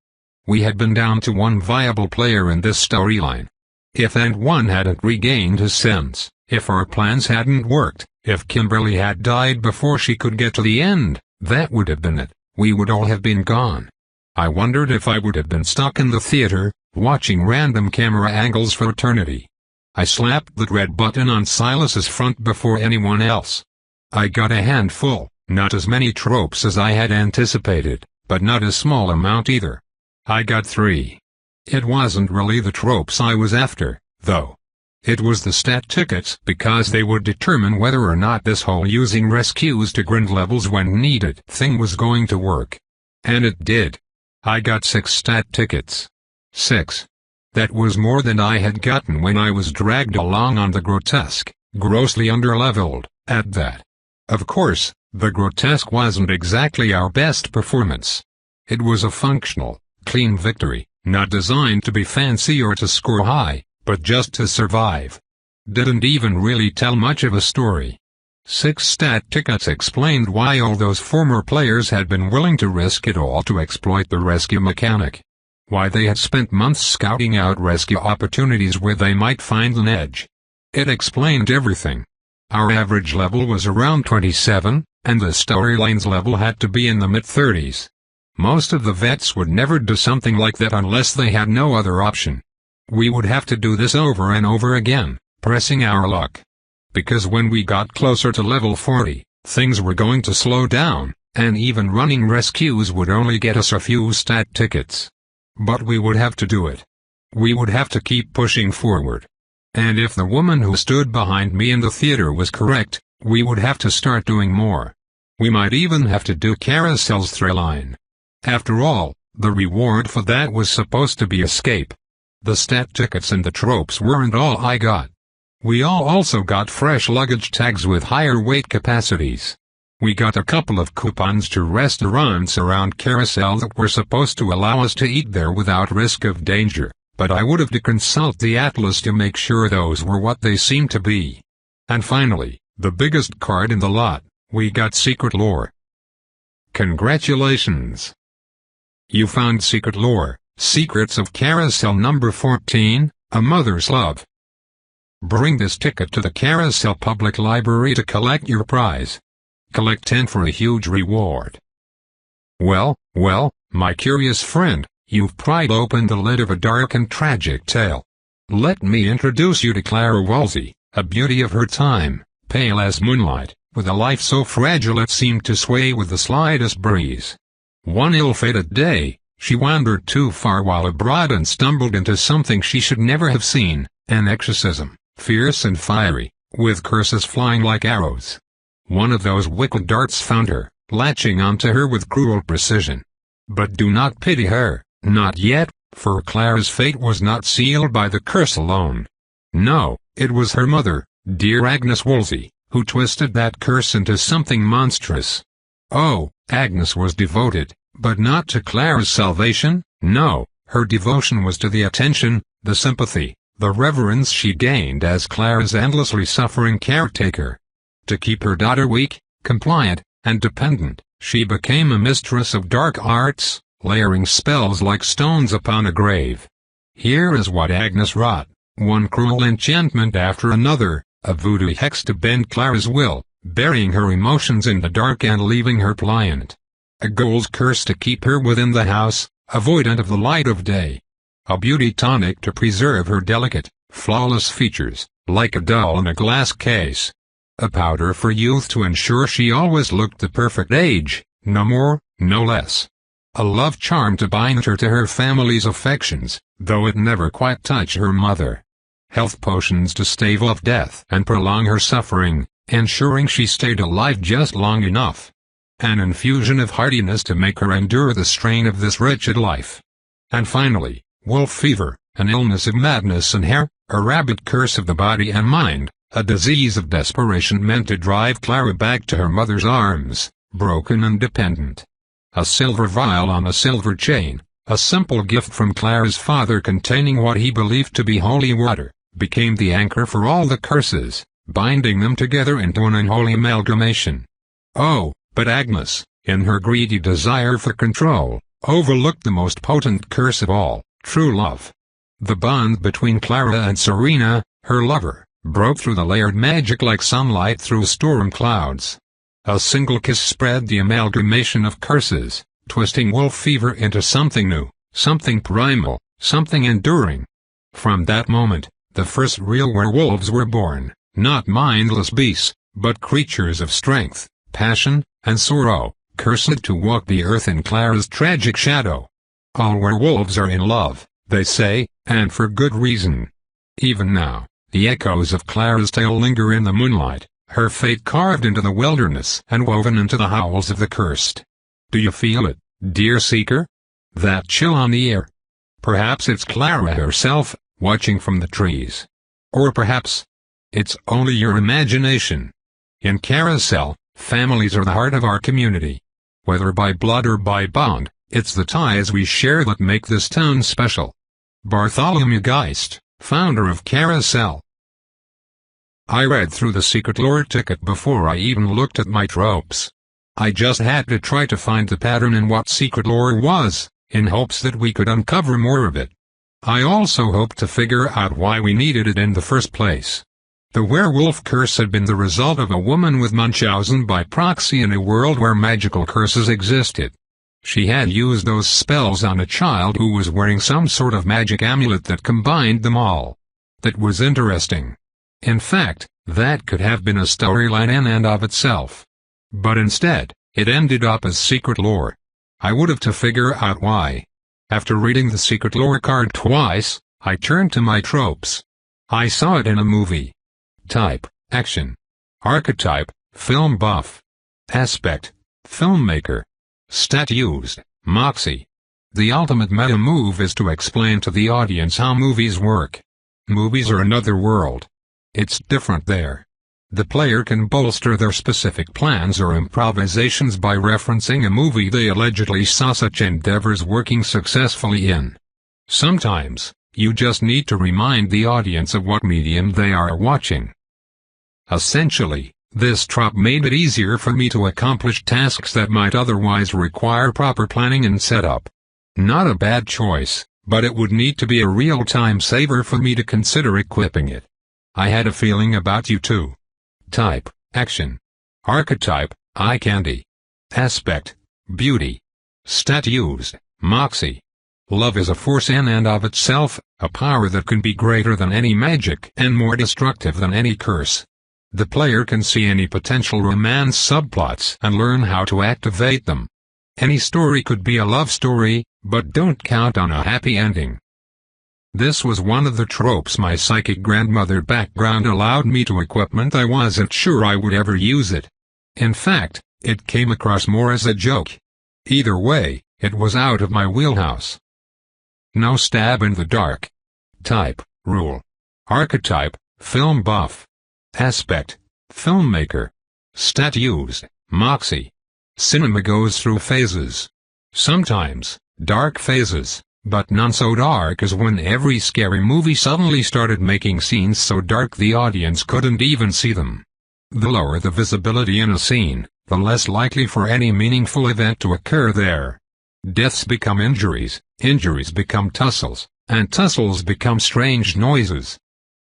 We had been down to one viable player in this storyline. If Antoine hadn't regained his sense, if our plans hadn't worked, if Kimberly had died before she could get to the end, that would have been it. We would all have been gone. I wondered if I would have been stuck in the theater, watching random camera angles for eternity. I slapped that red button on Silas's front before anyone else. I got a handful, not as many tropes as I had anticipated, but not a small amount either. I got 3. It wasn't really the tropes I was after, though. It was the stat tickets because they would determine whether or not this whole using rescues to grind levels when needed thing was going to work. And it did. I got 6 stat tickets. 6. That was more than I had gotten when I was dragged along on the grotesque, grossly underleveled, at that. Of course, the grotesque wasn't exactly our best performance. It was a functional, clean victory, not designed to be fancy or to score high, but just to survive. Didn't even really tell much of a story. 6 stat tickets explained why all those former players had been willing to risk it all to exploit the rescue mechanic. Why they had spent months scouting out rescue opportunities where they might find an edge. It explained everything. Our average level was around 27, and the storyline's level had to be in the mid-30s. Most of the vets would never do something like that unless they had no other option. We would have to do this over and over again, pressing our luck. Because when we got closer to level 40, things were going to slow down, and even running rescues would only get us a few stat tickets. But we would have to do it. We would have to keep pushing forward. And if the woman who stood behind me in the theater was correct, we would have to start doing more. We might even have to do Carousel's thrill line. After all, the reward for that was supposed to be escape. The stat tickets and the tropes weren't all I got. We all also got fresh luggage tags with higher weight capacities. We got a couple of coupons to restaurants around Carousel that were supposed to allow us to eat there without risk of danger, but I would have to consult the atlas to make sure those were what they seemed to be. And finally, the biggest card in the lot, we got Secret Lore. Congratulations! You found Secret Lore, Secrets of Carousel number 14, A Mother's Love. Bring this ticket to the Carousel Public Library to collect your prize. Collect 10 for a huge reward. Well, my curious friend, you've pried open the lid of a dark and tragic tale. Let me introduce you to Clara Wolsey, a beauty of her time, pale as moonlight, with a life so fragile it seemed to sway with the slightest breeze. One ill-fated day, she wandered too far while abroad and stumbled into something she should never have seen, an exorcism, fierce and fiery, with curses flying like arrows. One of those wicked darts found her, latching onto her with cruel precision. But do not pity her, not yet, for Clara's fate was not sealed by the curse alone. No, it was her mother, dear Agnes Wolsey, who twisted that curse into something monstrous. Oh, Agnes was devoted, but not to Clara's salvation. No, her devotion was to the attention, the sympathy, the reverence she gained as Clara's endlessly suffering caretaker. To keep her daughter weak, compliant, and dependent, she became a mistress of dark arts, layering spells like stones upon a grave. Here is what Agnes wrought, one cruel enchantment after another, a voodoo hex to bend Clara's will, burying her emotions in the dark and leaving her pliant. A ghoul's curse to keep her within the house, avoidant of the light of day. A beauty tonic to preserve her delicate, flawless features, like a doll in a glass case. A powder for youth to ensure she always looked the perfect age, no more, no less. A love charm to bind her to her family's affections, though it never quite touched her mother. Health potions to stave off death and prolong her suffering, ensuring she stayed alive just long enough. An infusion of hardiness to make her endure the strain of this wretched life. And finally, wolf fever, an illness of madness and hair, a rabid curse of the body and mind. A disease of desperation meant to drive Clara back to her mother's arms, broken and dependent. A silver vial on a silver chain, a simple gift from Clara's father containing what he believed to be holy water, became the anchor for all the curses, binding them together into an unholy amalgamation. Oh, but Agnes, in her greedy desire for control, overlooked the most potent curse of all, true love. The bond between Clara and Serena, her lover, broke through the layered magic like sunlight through storm clouds. A single kiss spread the amalgamation of curses, twisting wolf fever into something new, something primal, something enduring. From that moment, the first real werewolves were born, not mindless beasts, but creatures of strength, passion, and sorrow, cursed to walk the earth in Clara's tragic shadow. All werewolves are in love, they say, and for good reason. Even now, the echoes of Clara's tale linger in the moonlight, her fate carved into the wilderness and woven into the howls of the cursed. Do you feel it, dear seeker? That chill on the air? Perhaps it's Clara herself, watching from the trees. Or perhaps it's only your imagination. In Carousel, families are the heart of our community. Whether by blood or by bond, it's the ties we share that make this town special. Bartholomew Geist, founder of Carousel. I read through the Secret Lore ticket before I even looked at my tropes. I just had to try to find the pattern in what Secret Lore was, in hopes that we could uncover more of it. I also hoped to figure out why we needed it in the first place. The werewolf curse had been the result of a woman with Munchausen by proxy in a world where magical curses existed. She had used those spells on a child who was wearing some sort of magic amulet that combined them all. That was interesting. In fact, that could have been a storyline in and of itself. But instead, it ended up as Secret Lore. I would have to figure out why. After reading the Secret Lore card twice, I turned to my tropes. I saw it in a movie. Type, action. Archetype, film buff. Aspect: filmmaker. Stat used: Moxie. The ultimate meta move is to explain to the audience how movies work. Movies are another world. It's different there. The player can bolster their specific plans or improvisations by referencing a movie they allegedly saw such endeavors working successfully in. Sometimes, you just need to remind the audience of what medium they are watching. Essentially, this trope made it easier for me to accomplish tasks that might otherwise require proper planning and setup. Not a bad choice, but it would need to be a real time saver for me to consider equipping it. I had a feeling about you too. Type: action. Archetype: eye candy. Aspect: beauty. Stat used: Moxie. Love is a force in and of itself, a power that can be greater than any magic and more destructive than any curse. The player can see any potential romance subplots and learn how to activate them. Any story could be a love story, but don't count on a happy ending. This was one of the tropes my psychic grandmother background allowed me to equipment I wasn't sure I would ever use it. In fact, it came across more as a joke. Either way, it was out of my wheelhouse. No stab in the dark. Type: rule. Archetype: film buff. Aspect: filmmaker. Stat used: Moxie. Cinema goes through phases. Sometimes, dark phases, but none so dark as when every scary movie suddenly started making scenes so dark the audience couldn't even see them. The lower the visibility in a scene, the less likely for any meaningful event to occur there. Deaths become injuries, injuries become tussles, and tussles become strange noises.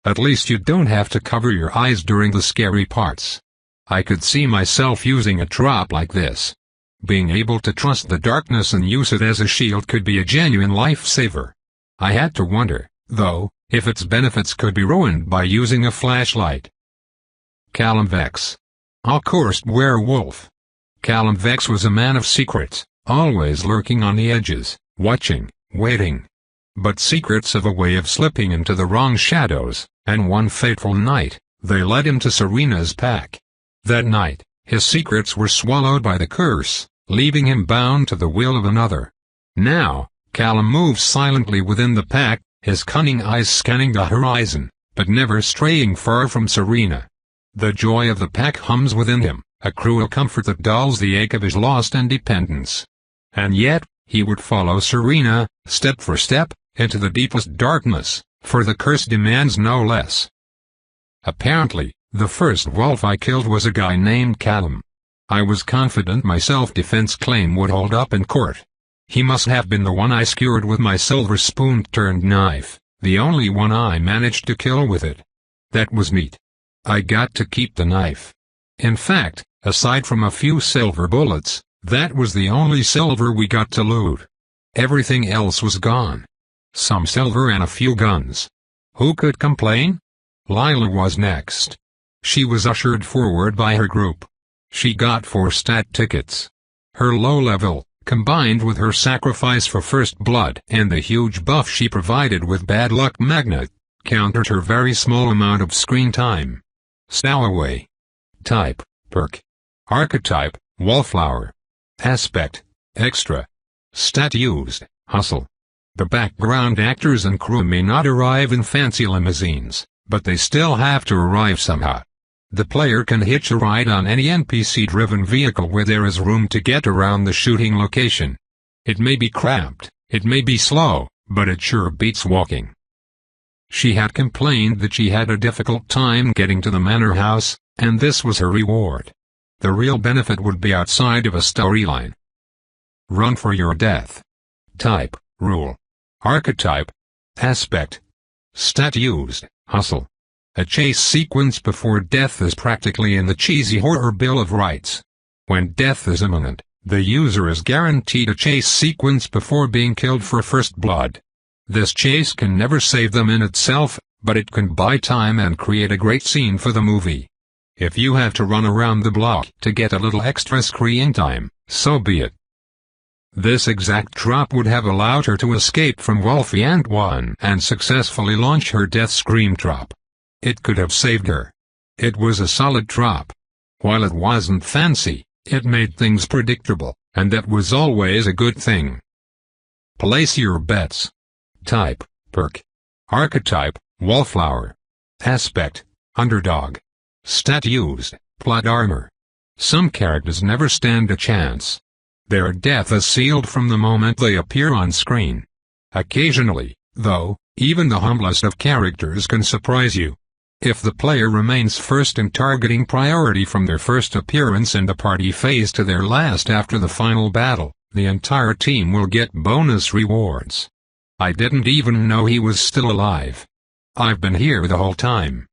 At least you don't have to cover your eyes during the scary parts. I could see myself using a trope like this. Being able to trust the darkness and use it as a shield could be a genuine lifesaver. I had to wonder, though, if its benefits could be ruined by using a flashlight. Callum Vex. A cursed werewolf. Callum Vex was a man of secrets, always lurking on the edges, watching, waiting. But secrets have a way of slipping into the wrong shadows, and one fateful night, they led him to Serena's pack. That night, his secrets were swallowed by the curse, leaving him bound to the will of another. Now, Callum moves silently within the pack, his cunning eyes scanning the horizon, but never straying far from Serena. The joy of the pack hums within him, a cruel comfort that dulls the ache of his lost independence. And yet, he would follow Serena, step for step, into the deepest darkness, for the curse demands no less. Apparently, the first wolf I killed was a guy named Callum. I was confident my self-defense claim would hold up in court. He must have been the one I skewered with my silver spoon-turned knife, the only one I managed to kill with it. That was neat. I got to keep the knife. In fact, aside from a few silver bullets, that was the only silver we got to loot. Everything else was gone. Some silver and a few guns. Who could complain? Lila was next. She was ushered forward by her group. She got 4 stat tickets. Her low level, combined with her sacrifice for first blood and the huge buff she provided with Bad Luck Magnet, countered her very small amount of screen time. Stowaway. Type: perk. Archetype: wallflower. Aspect: extra. Stat used: hustle. The background actors and crew may not arrive in fancy limousines, but they still have to arrive somehow. The player can hitch a ride on any NPC-driven vehicle where there is room to get around the shooting location. It may be cramped, it may be slow, but it sure beats walking. She had complained that she had a difficult time getting to the manor house, and this was her reward. The real benefit would be outside of a storyline. Run for your death. Type: rule. Archetype. Aspect. Stat used: hustle. A chase sequence before death is practically in the cheesy horror Bill of Rights. When death is imminent, the user is guaranteed a chase sequence before being killed for first blood. This chase can never save them in itself, but it can buy time and create a great scene for the movie. If you have to run around the block to get a little extra screen time, so be it. This exact trope would have allowed her to escape from Wolfie Antoine and successfully launch her death scream trope. It could have saved her. It was a solid trope. While it wasn't fancy, It made things predictable, and that was always a good thing. Place your bets. Type, perk. Archetype, wallflower. Aspect, underdog. Stat used, plot armor. Some characters never stand a chance. Their death is sealed from the moment they appear on screen. Occasionally, though, even the humblest of characters can surprise you. If the player remains first in targeting priority from their first appearance in the party phase to their last after the final battle, the entire team will get bonus rewards. I didn't even know he was still alive. I've been here the whole time.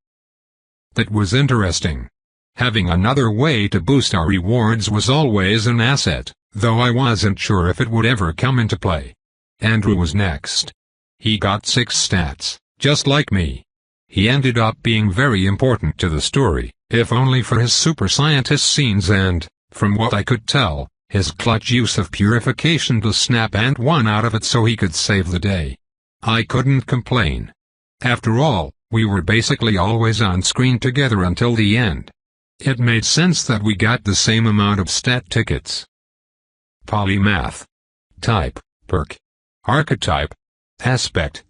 That was interesting. Having another way to boost our rewards was always an asset, though I wasn't sure if it would ever come into play. Andrew was next. He got 6 stats, just like me. He ended up being very important to the story, if only for his super scientist scenes and, from what I could tell, his clutch use of purification to snap Ant 1 out of it so he could save the day. I couldn't complain. After all, we were basically always on screen together until the end. It made sense that we got the same amount of stat tickets. Polymath. Type, perk. Archetype. Aspect.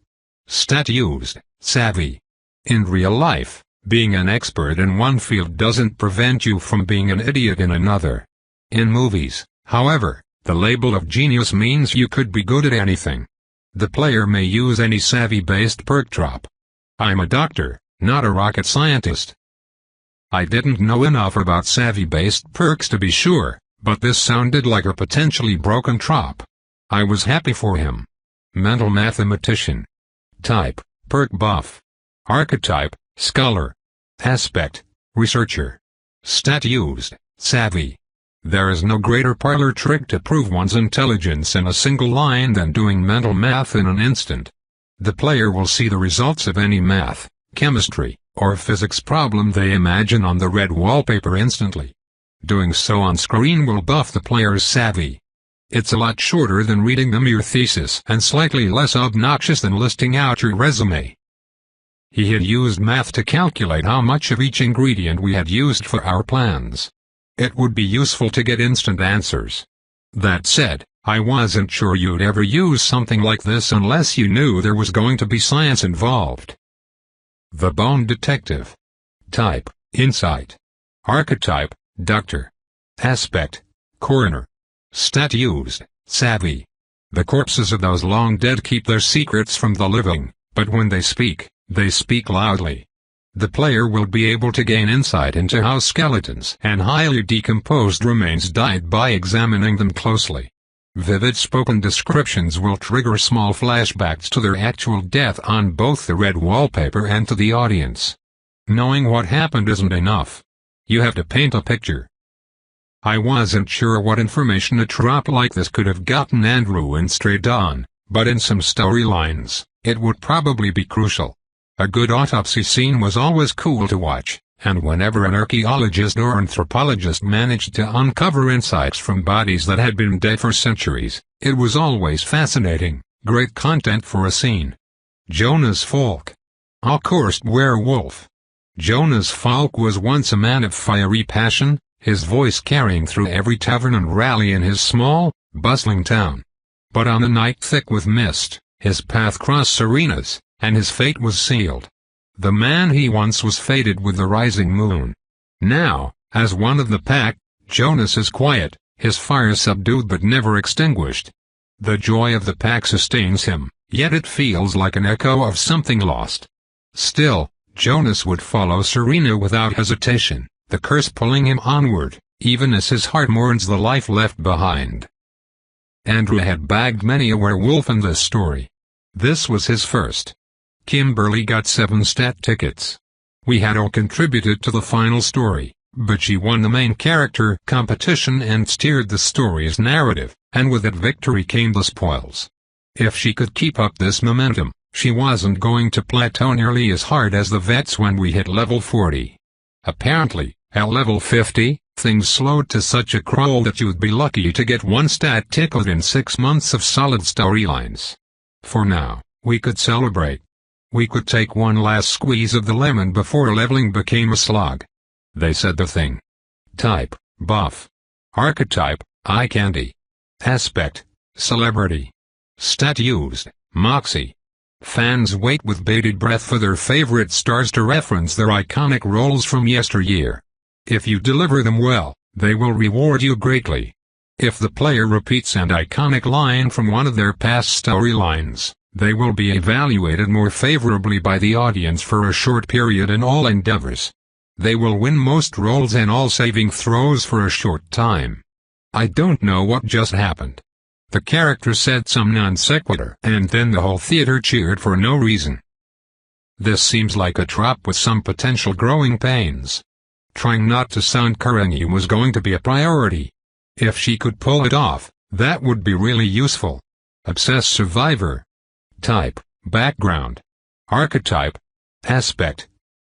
Stat used, savvy. In real life, being an expert in one field doesn't prevent you from being an idiot in another. In movies, however, the label of genius means you could be good at anything. The player may use any savvy-based perk drop. I'm a doctor, not a rocket scientist. I didn't know enough about savvy-based perks to be sure, but this sounded like a potentially broken trop. I was happy for him. Mental mathematician. Type, perk buff. Archetype, scholar. Aspect, researcher. Stat used, savvy. There is no greater parlor trick to prove one's intelligence in a single line than doing mental math in an instant. The player will see the results of any math, chemistry, or physics problem they imagine on the red wallpaper instantly. Doing so on screen will buff the player's savvy. It's a lot shorter than reading them your thesis and slightly less obnoxious than listing out your resume. He had used math to calculate how much of each ingredient we had used for our plans. It would be useful to get instant answers. That said, I wasn't sure you'd ever use something like this unless you knew there was going to be science involved. The Bone Detective. Type, insight. Archetype, doctor. Aspect, coroner. Stat used, savvy. The corpses of those long dead keep their secrets from the living, but when they speak loudly. The player will be able to gain insight into how skeletons and highly decomposed remains died by examining them closely. Vivid spoken descriptions will trigger small flashbacks to their actual death on both the red wallpaper and to the audience. Knowing what happened isn't enough. You have to paint a picture. I wasn't sure what information a trop like this could have gotten Andrew in Stray Dawn, but in some storylines, it would probably be crucial. A good autopsy scene was always cool to watch, and whenever an archaeologist or anthropologist managed to uncover insights from bodies that had been dead for centuries, it was always fascinating, great content for a scene. Jonas Falk. A cursed werewolf. Jonas Falk was once a man of fiery passion, his voice carrying through every tavern and rally in his small, bustling town. But on a night thick with mist, his path crossed arenas, and his fate was sealed. The man he once was faded with the rising moon. Now, as one of the pack, Jonas is quiet, his fire subdued but never extinguished. The joy of the pack sustains him, yet it feels like an echo of something lost. Still, Jonas would follow Serena without hesitation, the curse pulling him onward, even as his heart mourns the life left behind. Andrew had bagged many a werewolf in this story. This was his first. Kimberly got 7 stat tickets. We had all contributed to the final story, but she won the main character competition and steered the story's narrative, and with that victory came the spoils. If she could keep up this momentum, she wasn't going to plateau nearly as hard as the vets when we hit level 40. Apparently, at level 50, things slowed to such a crawl that you'd be lucky to get 1 stat ticket in 6 months of solid storylines. For now, we could celebrate. We could take one last squeeze of the lemon before leveling became a slog. They said the thing. Type, buff. Archetype, eye candy. Aspect, celebrity. Stat used, Moxie. Fans wait with bated breath for their favorite stars to reference their iconic roles from yesteryear. If you deliver them well, they will reward you greatly. If the player repeats an iconic line from one of their past storylines, they will be evaluated more favorably by the audience for a short period in all endeavors. They will win most roles and all saving throws for a short time. I don't know what just happened. The character said some non sequitur and then the whole theater cheered for no reason. This seems like a trap with some potential growing pains. Trying not to sound cringy was going to be a priority. If she could pull it off, that would be really useful. Obsessed survivor. Type, background. Archetype. Aspect.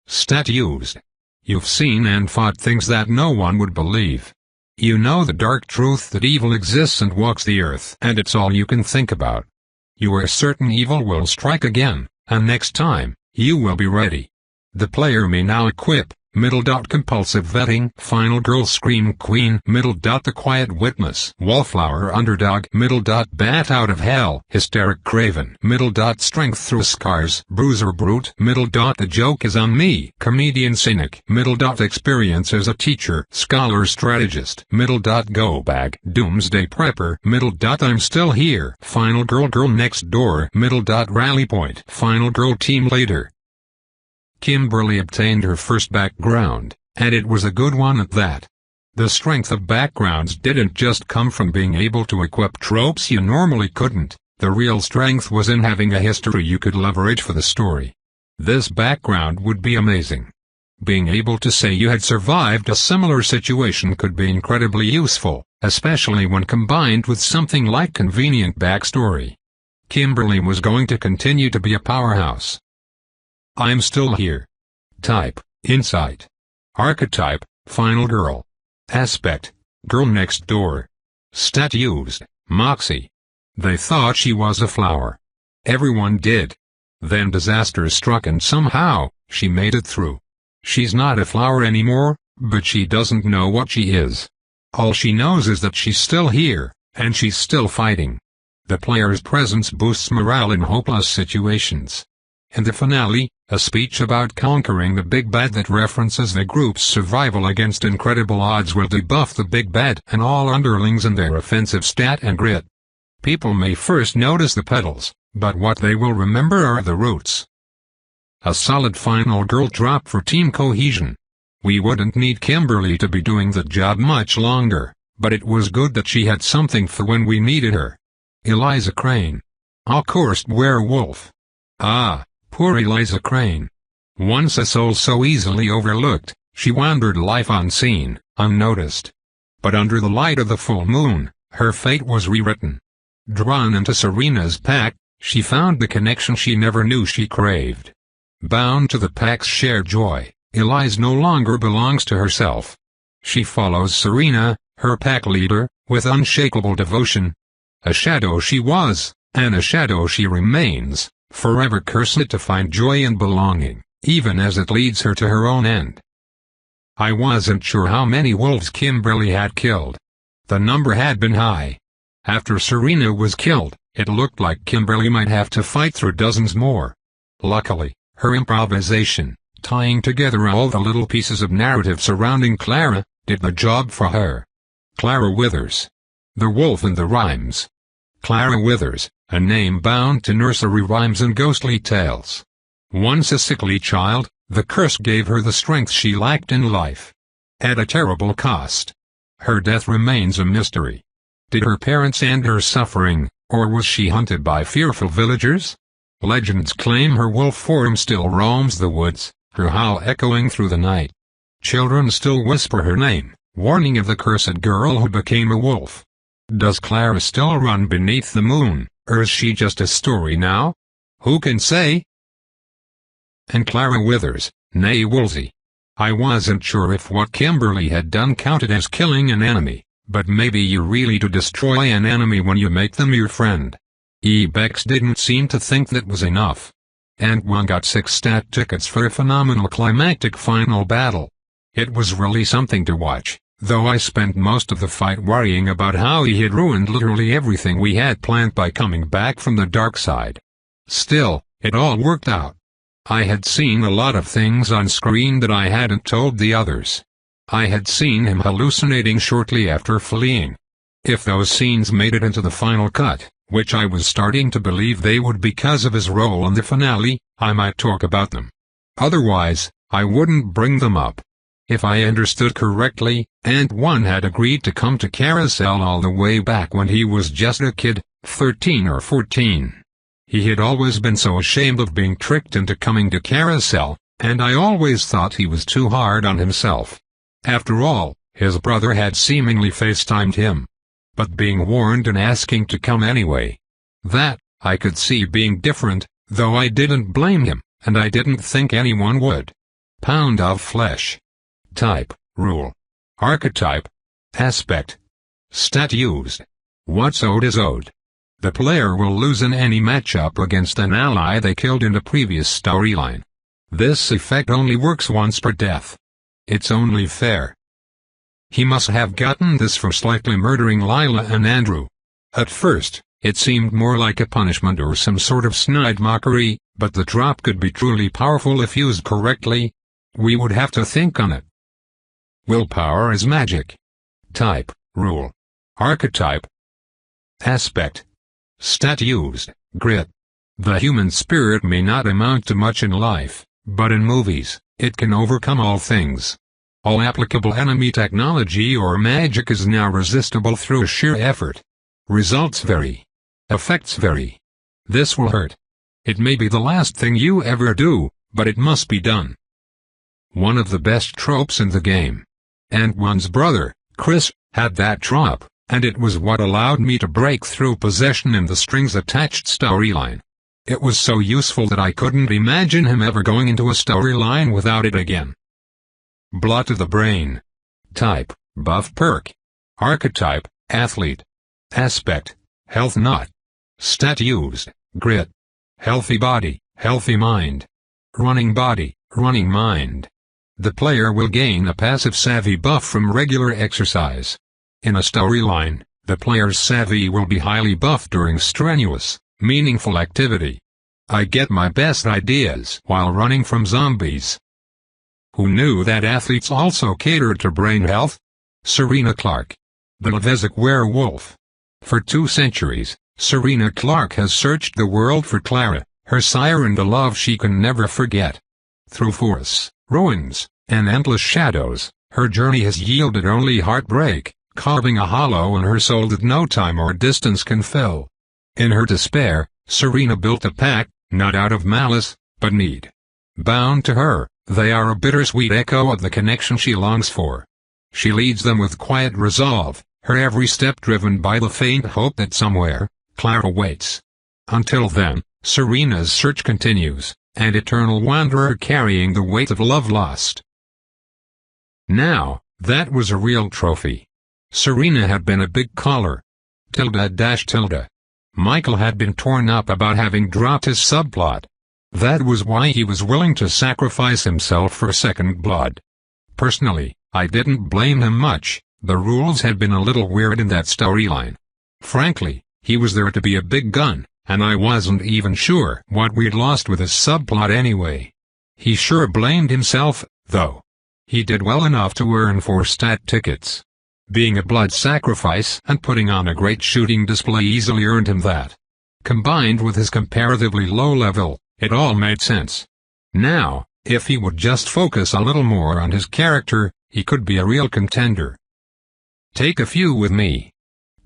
Stat used. You've seen and fought things that no one would believe. You know the dark truth that evil exists and walks the earth, and it's all you can think about. You are certain evil will strike again, and next time, you will be ready. The player may now equip, compulsive vetting, final girl scream queen, the quiet witness, wallflower underdog, bat out of hell, hysteric craven, strength through scars, bruiser brute, the joke is on me, comedian cynic, experience as a teacher, scholar strategist, go bag, doomsday prepper, I'm still here, final girl next door, rally point, final girl team leader. Kimberly obtained her first background, and it was a good one at that. The strength of backgrounds didn't just come from being able to equip tropes you normally couldn't, the real strength was in having a history you could leverage for the story. This background would be amazing. Being able to say you had survived a similar situation could be incredibly useful, especially when combined with something like convenient backstory. Kimberly was going to continue to be a powerhouse. I'm still here. Type, insight. Archetype, final girl. Aspect, girl next door. Stat used, Moxie. They thought she was a flower. Everyone did. Then disaster struck and somehow, she made it through. She's not a flower anymore, but she doesn't know what she is. All she knows is that she's still here, and she's still fighting. The player's presence boosts morale in hopeless situations. In the finale, a speech about conquering the big bad that references the group's survival against incredible odds will debuff the big bad and all underlings in their offensive stat and grit. People may first notice the petals, but what they will remember are the roots. A solid final girl drop for team cohesion. We wouldn't need Kimberly to be doing the job much longer, but it was good that she had something for when we needed her. Eliza Crane. Accursed werewolf. Ah. Poor Eliza Crane. Once a soul so easily overlooked, she wandered life unseen, unnoticed. But under the light of the full moon, her fate was rewritten. Drawn into Serena's pack, she found the connection she never knew she craved. Bound to the pack's shared joy, Eliza no longer belongs to herself. She follows Serena, her pack leader, with unshakable devotion. A shadow she was, and a shadow she remains. Forever cursed to find joy and belonging, even as it leads her to her own end. I wasn't sure how many wolves Kimberly had killed. The number had been high. After Serena was killed, it looked like Kimberly might have to fight through dozens more. Luckily, her improvisation, tying together all the little pieces of narrative surrounding Clara, did the job for her. Clara Withers. The wolf in the rhymes. Clara Withers, a name bound to nursery rhymes and ghostly tales. Once a sickly child, the curse gave her the strength she lacked in life. At a terrible cost. Her death remains a mystery. Did her parents end her suffering, or was she hunted by fearful villagers? Legends claim her wolf form still roams the woods, her howl echoing through the night. Children still whisper her name, warning of the cursed girl who became a wolf. Does Clara still run beneath the moon, or is she just a story now? Who can say? And Clara Withers, née Woolsey. I wasn't sure if what Kimberly had done counted as killing an enemy, but maybe you really do destroy an enemy when you make them your friend. Bex didn't seem to think that was enough. And one got 6 stat tickets for a phenomenal climactic final battle. It was really something to watch, though I spent most of the fight worrying about how he had ruined literally everything we had planned by coming back from the dark side. Still, it all worked out. I had seen a lot of things on screen that I hadn't told the others. I had seen him hallucinating shortly after fleeing. If those scenes made it into the final cut, which I was starting to believe they would because of his role in the finale, I might talk about them. Otherwise, I wouldn't bring them up. If I understood correctly, Ant 1 had agreed to come to Carousel all the way back when he was just a kid, 13 or 14. He had always been so ashamed of being tricked into coming to Carousel, and I always thought he was too hard on himself. After all, his brother had seemingly FaceTimed him. But being warned and asking to come anyway. That, I could see being different, though I didn't blame him, and I didn't think anyone would. Pound of flesh. Type, rule. Archetype. Aspect. Stat used. What's owed is owed. The player will lose in any matchup against an ally they killed in the previous storyline. This effect only works once per death. It's only fair. He must have gotten this from slightly murdering Lila and Andrew. At first, it seemed more like a punishment or some sort of snide mockery, but the drop could be truly powerful if used correctly. We would have to think on it. Willpower is magic. Type, rule. Archetype. Aspect. Stat used, grit. The human spirit may not amount to much in life, but in movies, it can overcome all things. All applicable enemy technology or magic is now resistible through sheer effort. Results vary. Effects vary. This will hurt. It may be the last thing you ever do, but it must be done. One of the best tropes in the game. Ant 1's brother, Chris, had that trope, and it was what allowed me to break through possession in the strings-attached storyline. It was so useful that I couldn't imagine him ever going into a storyline without it again. Blood to the brain. Type, buff perk. Archetype, athlete. Aspect, health not. Stat used, grit. Healthy body, healthy mind. Running body, running mind. The player will gain a passive savvy buff from regular exercise. In a storyline, the player's savvy will be highly buffed during strenuous, meaningful activity. I get my best ideas while running from zombies. Who knew that athletes also catered to brain health? Serena Clark. The Levezic werewolf. For 2 centuries, Serena Clark has searched the world for Clara, her sire, and a love she can never forget. Through forests, ruins, and endless shadows, her journey has yielded only heartbreak, carving a hollow in her soul that no time or distance can fill. In her despair, Serena built a pact, not out of malice, but need. Bound to her, they are a bittersweet echo of the connection she longs for. She leads them with quiet resolve, her every step driven by the faint hope that somewhere, Clara waits. Until then, Serena's search continues, an eternal wanderer carrying the weight of love lost. Now, that was a real trophy. Serena had been a big caller. _. Michael had been torn up about having dropped his subplot. That was why he was willing to sacrifice himself for second blood. Personally, I didn't blame him much. The rules had been a little weird in that storyline. Frankly, he was there to be a big gun, and I wasn't even sure what we'd lost with his subplot anyway. He sure blamed himself, though. He did well enough to earn 4 stat tickets. Being a blood sacrifice and putting on a great shooting display easily earned him that. Combined with his comparatively low level, it all made sense. Now, if he would just focus a little more on his character, he could be a real contender. Take a few with me.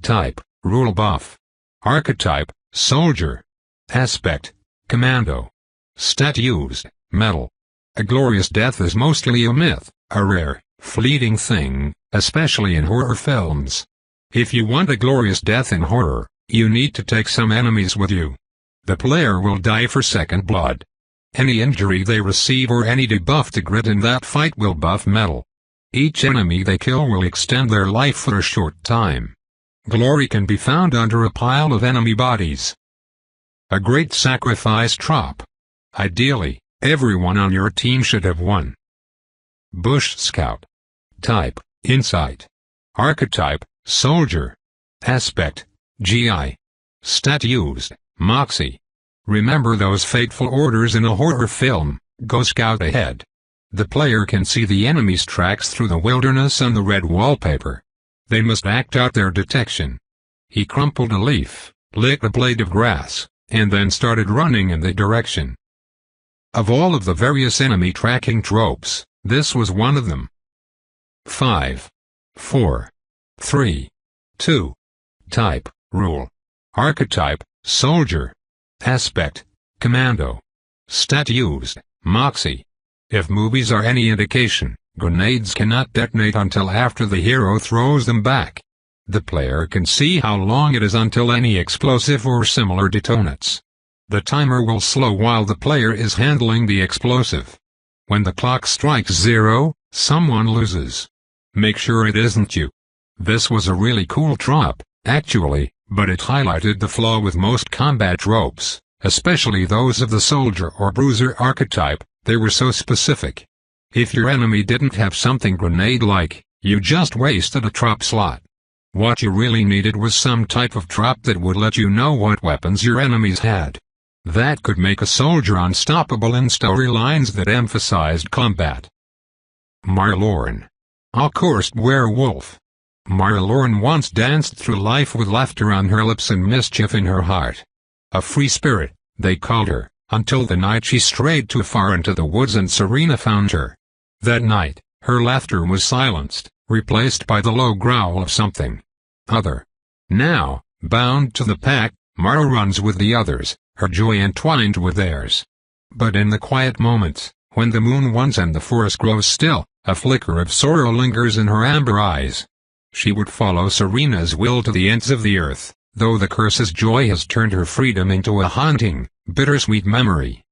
Type, rule buff. Archetype, soldier. Aspect, commando. Stat used, metal. A glorious death is mostly a myth, a rare, fleeting thing, especially in horror films. If you want a glorious death in horror, you need to take some enemies with you. The player will die for second blood. Any injury they receive or any debuff to grit in that fight will buff metal. Each enemy they kill will extend their life for a short time. Glory can be found under a pile of enemy bodies. A great sacrifice trop. Ideally, everyone on your team should have one. Bush Scout. Type, Insight. Archetype, Soldier. Aspect, GI. Stat used, Moxie. Remember those fateful orders in a horror film: go scout ahead. The player can see the enemy's tracks through the wilderness on the red wallpaper. They must act out their detection. He crumpled a leaf, licked a blade of grass, and then started running in the direction. Of all of the various enemy tracking tropes, this was one of them. 5, 4, 3, 2. Type, Rule. Archetype, Soldier. Aspect, Commando. Stat used, Moxie. If movies are any indication, grenades cannot detonate until after the hero throws them back. The player can see how long it is until any explosive or similar detonates. The timer will slow while the player is handling the explosive. When the clock strikes 0, someone loses. Make sure it isn't you. This was a really cool trope, actually, but it highlighted the flaw with most combat tropes, especially those of the soldier or bruiser archetype. They were so specific. If your enemy didn't have something grenade-like, you just wasted a trope slot. What you really needed was some type of trope that would let you know what weapons your enemies had. That could make a soldier unstoppable in storylines that emphasized combat. Marlorn. A cursed werewolf. Marlorn once danced through life with laughter on her lips and mischief in her heart. A free spirit, they called her, until the night she strayed too far into the woods and Serena found her. That night, her laughter was silenced, replaced by the low growl of something other. Now, bound to the pack, Mara runs with the others, her joy entwined with theirs. But in the quiet moments, when the moon wanes and the forest grows still, a flicker of sorrow lingers in her amber eyes. She would follow Serena's will to the ends of the earth, though the curse's joy has turned her freedom into a haunting, bittersweet memory.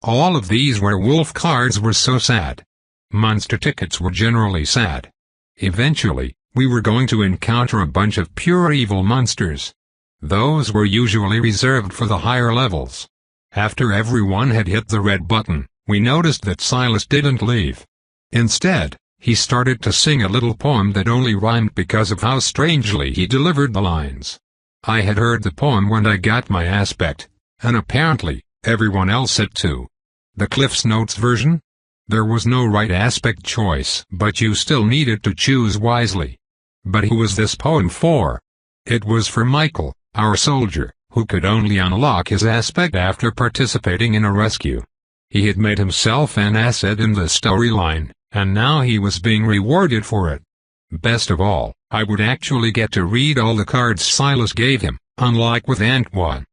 All of these werewolf cards were so sad. Monster tickets were generally sad. Eventually, we were going to encounter a bunch of pure evil monsters. Those were usually reserved for the higher levels. After everyone had hit the red button, we noticed that Silas didn't leave. Instead, he started to sing a little poem that only rhymed because of how strangely he delivered the lines. I had heard the poem when I got my aspect, and apparently, everyone else had too. The Cliff's Notes version? There was no right aspect choice, but you still needed to choose wisely. But who was this poem for? It was for Michael, our soldier, who could only unlock his aspect after participating in a rescue. He had made himself an asset in the storyline, and now he was being rewarded for it. Best of all, I would actually get to read all the cards Silas gave him, unlike with Antoine.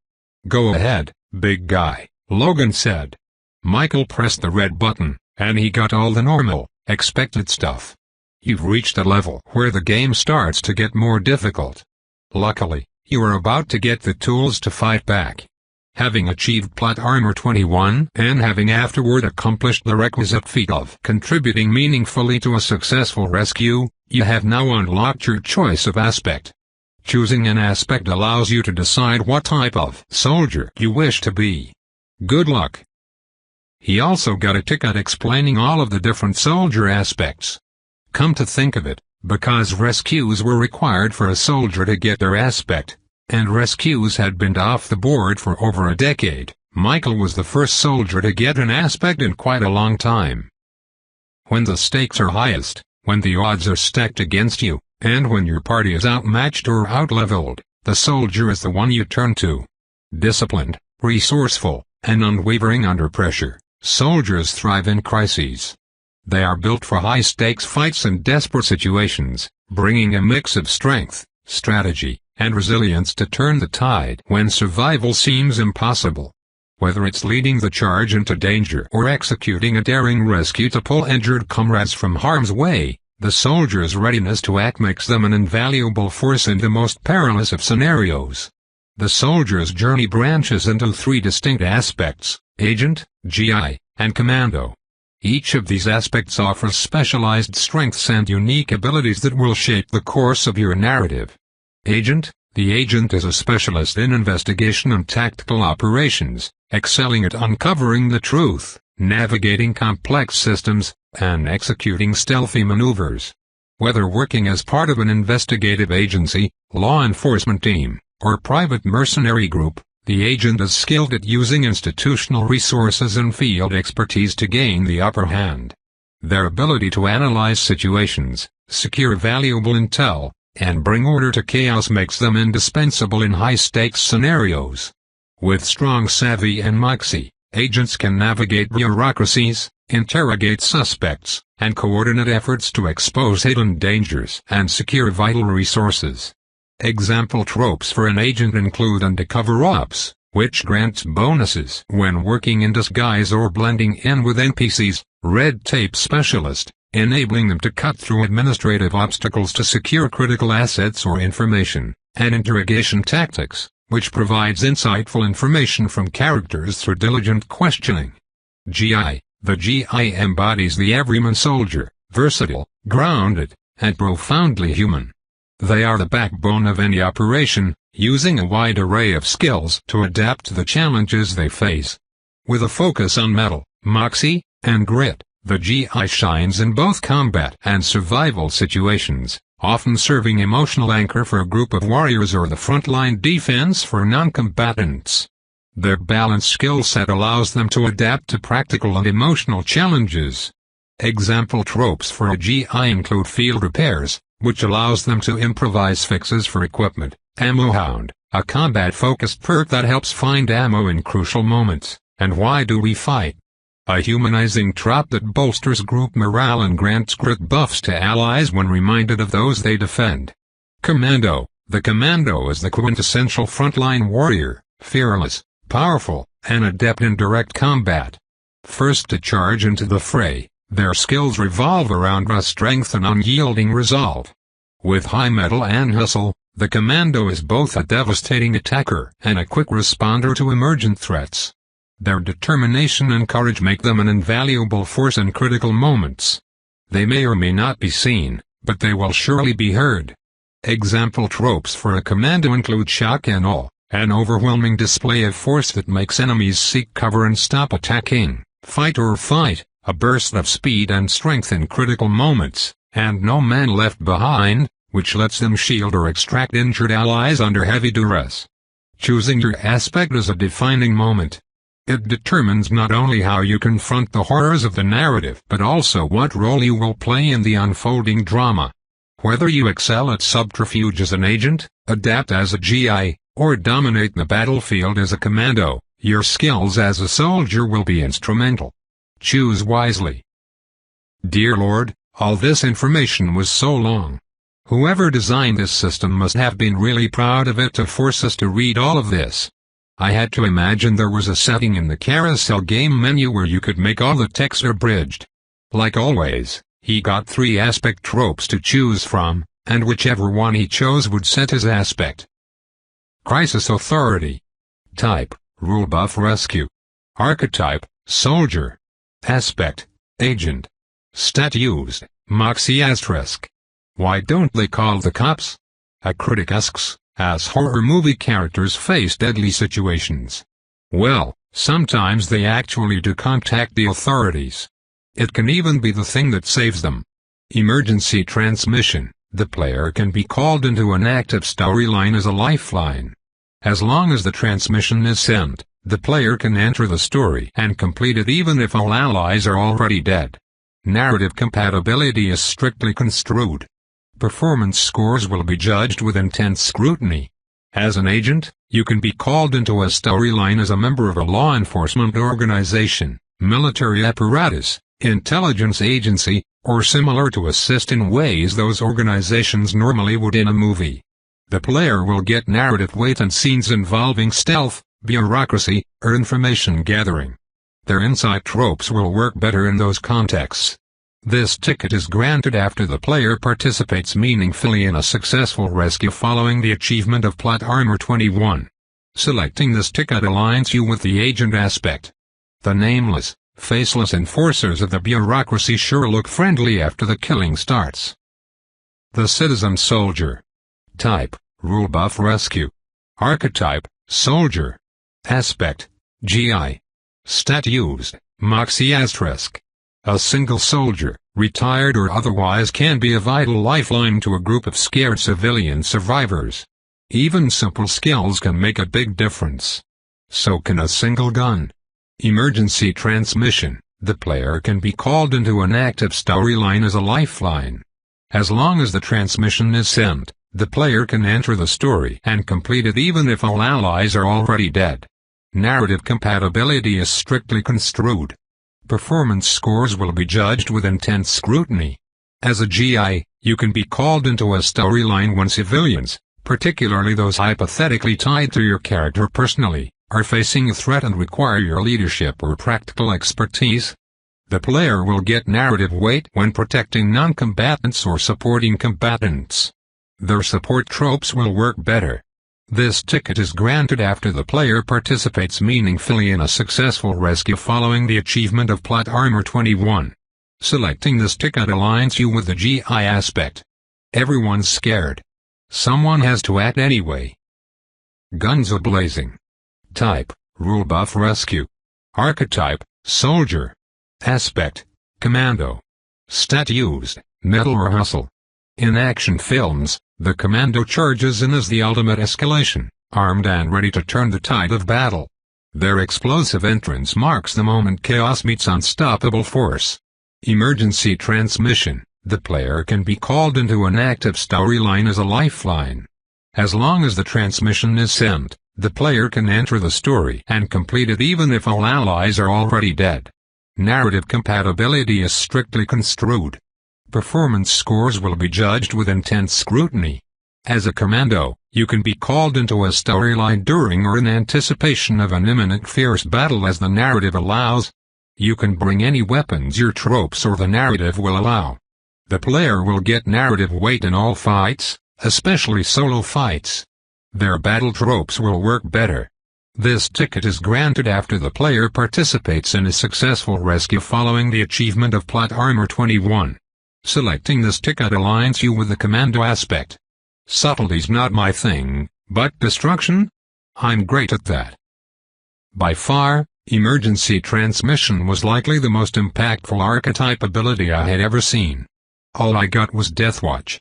Go ahead, big guy, Logan said. Michael pressed the red button, and he got all the normal, expected stuff. You've reached a level where the game starts to get more difficult. Luckily, you are about to get the tools to fight back. Having achieved plot armor 21 and having afterward accomplished the requisite feat of contributing meaningfully to a successful rescue, you have now unlocked your choice of aspect. Choosing an aspect allows you to decide what type of soldier you wish to be. Good luck. He also got a ticket explaining all of the different soldier aspects. Come to think of it, because rescues were required for a soldier to get their aspect, and rescues had been off the board for over a decade, Michael was the first soldier to get an aspect in quite a long time. When the stakes are highest, when the odds are stacked against you, and when your party is outmatched or outleveled, the soldier is the one you turn to. Disciplined, resourceful, and unwavering under pressure, soldiers thrive in crises. They are built for high-stakes fights and desperate situations, bringing a mix of strength, strategy, and resilience to turn the tide when survival seems impossible. Whether it's leading the charge into danger or executing a daring rescue to pull injured comrades from harm's way, the soldier's readiness to act makes them an invaluable force in the most perilous of scenarios. The soldier's journey branches into 3 distinct aspects: Agent, GI, and Commando. Each of these aspects offers specialized strengths and unique abilities that will shape the course of your narrative. Agent: the agent is a specialist in investigation and tactical operations, excelling at uncovering the truth, navigating complex systems, and executing stealthy maneuvers. Whether working as part of an investigative agency, law enforcement team, or private mercenary group, the agent is skilled at using institutional resources and field expertise to gain the upper hand. Their ability to analyze situations, secure valuable intel, and bring order to chaos makes them indispensable in high-stakes scenarios. With strong savvy and moxie, agents can navigate bureaucracies, interrogate suspects, and coordinate efforts to expose hidden dangers and secure vital resources. Example tropes for an agent include undercover ops, which grants bonuses when working in disguise or blending in with NPCs, red tape specialist, enabling them to cut through administrative obstacles to secure critical assets or information, and interrogation tactics, which provides insightful information from characters through diligent questioning. GI. The GI embodies the everyman soldier, versatile, grounded, and profoundly human. They are the backbone of any operation, using a wide array of skills to adapt to the challenges they face. With a focus on mettle, moxie, and grit, the GI shines in both combat and survival situations, often serving emotional anchor for a group of warriors or the frontline defense for non-combatants. Their balanced skill set allows them to adapt to practical and emotional challenges. Example tropes for a GI include field repairs, which allows them to improvise fixes for equipment, ammo hound, a combat-focused perk that helps find ammo in crucial moments, and why do we fight? A humanizing trop that bolsters group morale and grants grit buffs to allies when reminded of those they defend. Commando. The commando is the quintessential frontline warrior, fearless, powerful, and adept in direct combat. First to charge into the fray, their skills revolve around raw strength and unyielding resolve. With high mettle and hustle, the commando is both a devastating attacker and a quick responder to emergent threats. Their determination and courage make them an invaluable force in critical moments. They may or may not be seen, but they will surely be heard. Example tropes for a commando include shock and awe, an overwhelming display of force that makes enemies seek cover and stop attacking, fight or fight, a burst of speed and strength in critical moments, and no man left behind, which lets them shield or extract injured allies under heavy duress. Choosing your aspect is a defining moment. It determines not only how you confront the horrors of the narrative but also what role you will play in the unfolding drama. Whether you excel at subterfuge as an agent, adapt as a GI, or dominate the battlefield as a commando, your skills as a soldier will be instrumental. Choose wisely. Dear Lord, all this information was so long. Whoever designed this system must have been really proud of it to force us to read all of this. I had to imagine there was a setting in the Carousel game menu where you could make all the text abridged. Like always, he got 3 aspect tropes to choose from, and whichever one he chose would set his aspect. Crisis Authority. Type, Rule Buff Rescue. Archetype, Soldier. Aspect, Agent. Stat used, Moxie **. Why don't they call the cops? A critic asks, as horror movie characters face deadly situations. Well, sometimes they actually do contact the authorities. It can even be the thing that saves them. Emergency transmission. The player can be called into an active storyline as a lifeline. As long as the transmission is sent, the player can enter the story and complete it even if all allies are already dead. Narrative compatibility is strictly construed. Performance scores will be judged with intense scrutiny. As an agent, you can be called into a storyline as a member of a law enforcement organization, military apparatus, intelligence agency, or similar to assist in ways those organizations normally would in a movie. The player will get narrative weight and scenes involving stealth, bureaucracy, or information gathering. Their insight tropes will work better in those contexts. This ticket is granted after the player participates meaningfully in a successful rescue following the achievement of Plot Armor 21. Selecting this ticket aligns you with the agent aspect. The nameless, faceless enforcers of the bureaucracy sure look friendly after the killing starts. The Citizen Soldier. Type, Rule Buff Rescue. Archetype, Soldier. Aspect, GI. Stat used, Moxie **. A single soldier, retired or otherwise, can be a vital lifeline to a group of scared civilian survivors. Even simple skills can make a big difference. So can a single gun. Emergency transmission. The player can be called into an active storyline as a lifeline. As long as the transmission is sent, the player can enter the story and complete it even if all allies are already dead. Narrative compatibility is strictly construed. Performance scores will be judged with intense scrutiny. As a GI, you can be called into a storyline when civilians, particularly those hypothetically tied to your character personally, are facing a threat and require your leadership or practical expertise. The player will get narrative weight when protecting non-combatants or supporting combatants. Their support tropes will work better. This ticket is granted after the player participates meaningfully in a successful rescue following the achievement of Plot Armor 21. Selecting this ticket aligns you with the GI aspect. Everyone's scared. Someone has to act anyway. Guns a-blazing. Type, Rule Buff Rescue. Archetype, Soldier. Aspect, Commando. Stat used, Metal or Hustle. In action films, the commando charges in as the ultimate escalation, armed and ready to turn the tide of battle. Their explosive entrance marks the moment chaos meets unstoppable force. Emergency transmission. The player can be called into an active storyline as a lifeline. As long as the transmission is sent, the player can enter the story and complete it even if all allies are already dead. Narrative compatibility is strictly construed. Performance scores will be judged with intense scrutiny. As a commando, you can be called into a storyline during or in anticipation of an imminent fierce battle as the narrative allows. You can bring any weapons your tropes or the narrative will allow. The player will get narrative weight in all fights, especially solo fights. Their battle tropes will work better. This ticket is granted after the player participates in a successful rescue following the achievement of Plot Armor 21. Selecting this ticket aligns you with the commando aspect. Subtlety's not my thing, but destruction? I'm great at that. By far, emergency transmission was likely the most impactful archetype ability I had ever seen. All I got was Deathwatch.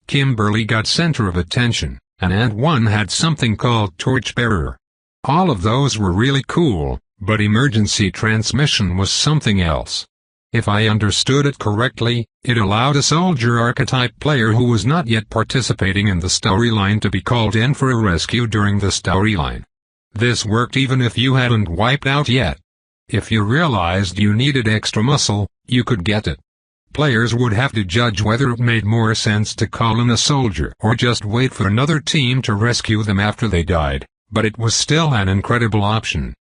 Kimberly got center of attention, and Ant 1 had something called Torchbearer. All of those were really cool, but emergency transmission was something else. If I understood it correctly, it allowed a soldier archetype player who was not yet participating in the storyline to be called in for a rescue during the storyline. This worked even if you hadn't wiped out yet. If you realized you needed extra muscle, you could get it. Players would have to judge whether it made more sense to call in a soldier or just wait for another team to rescue them after they died, but it was still an incredible option.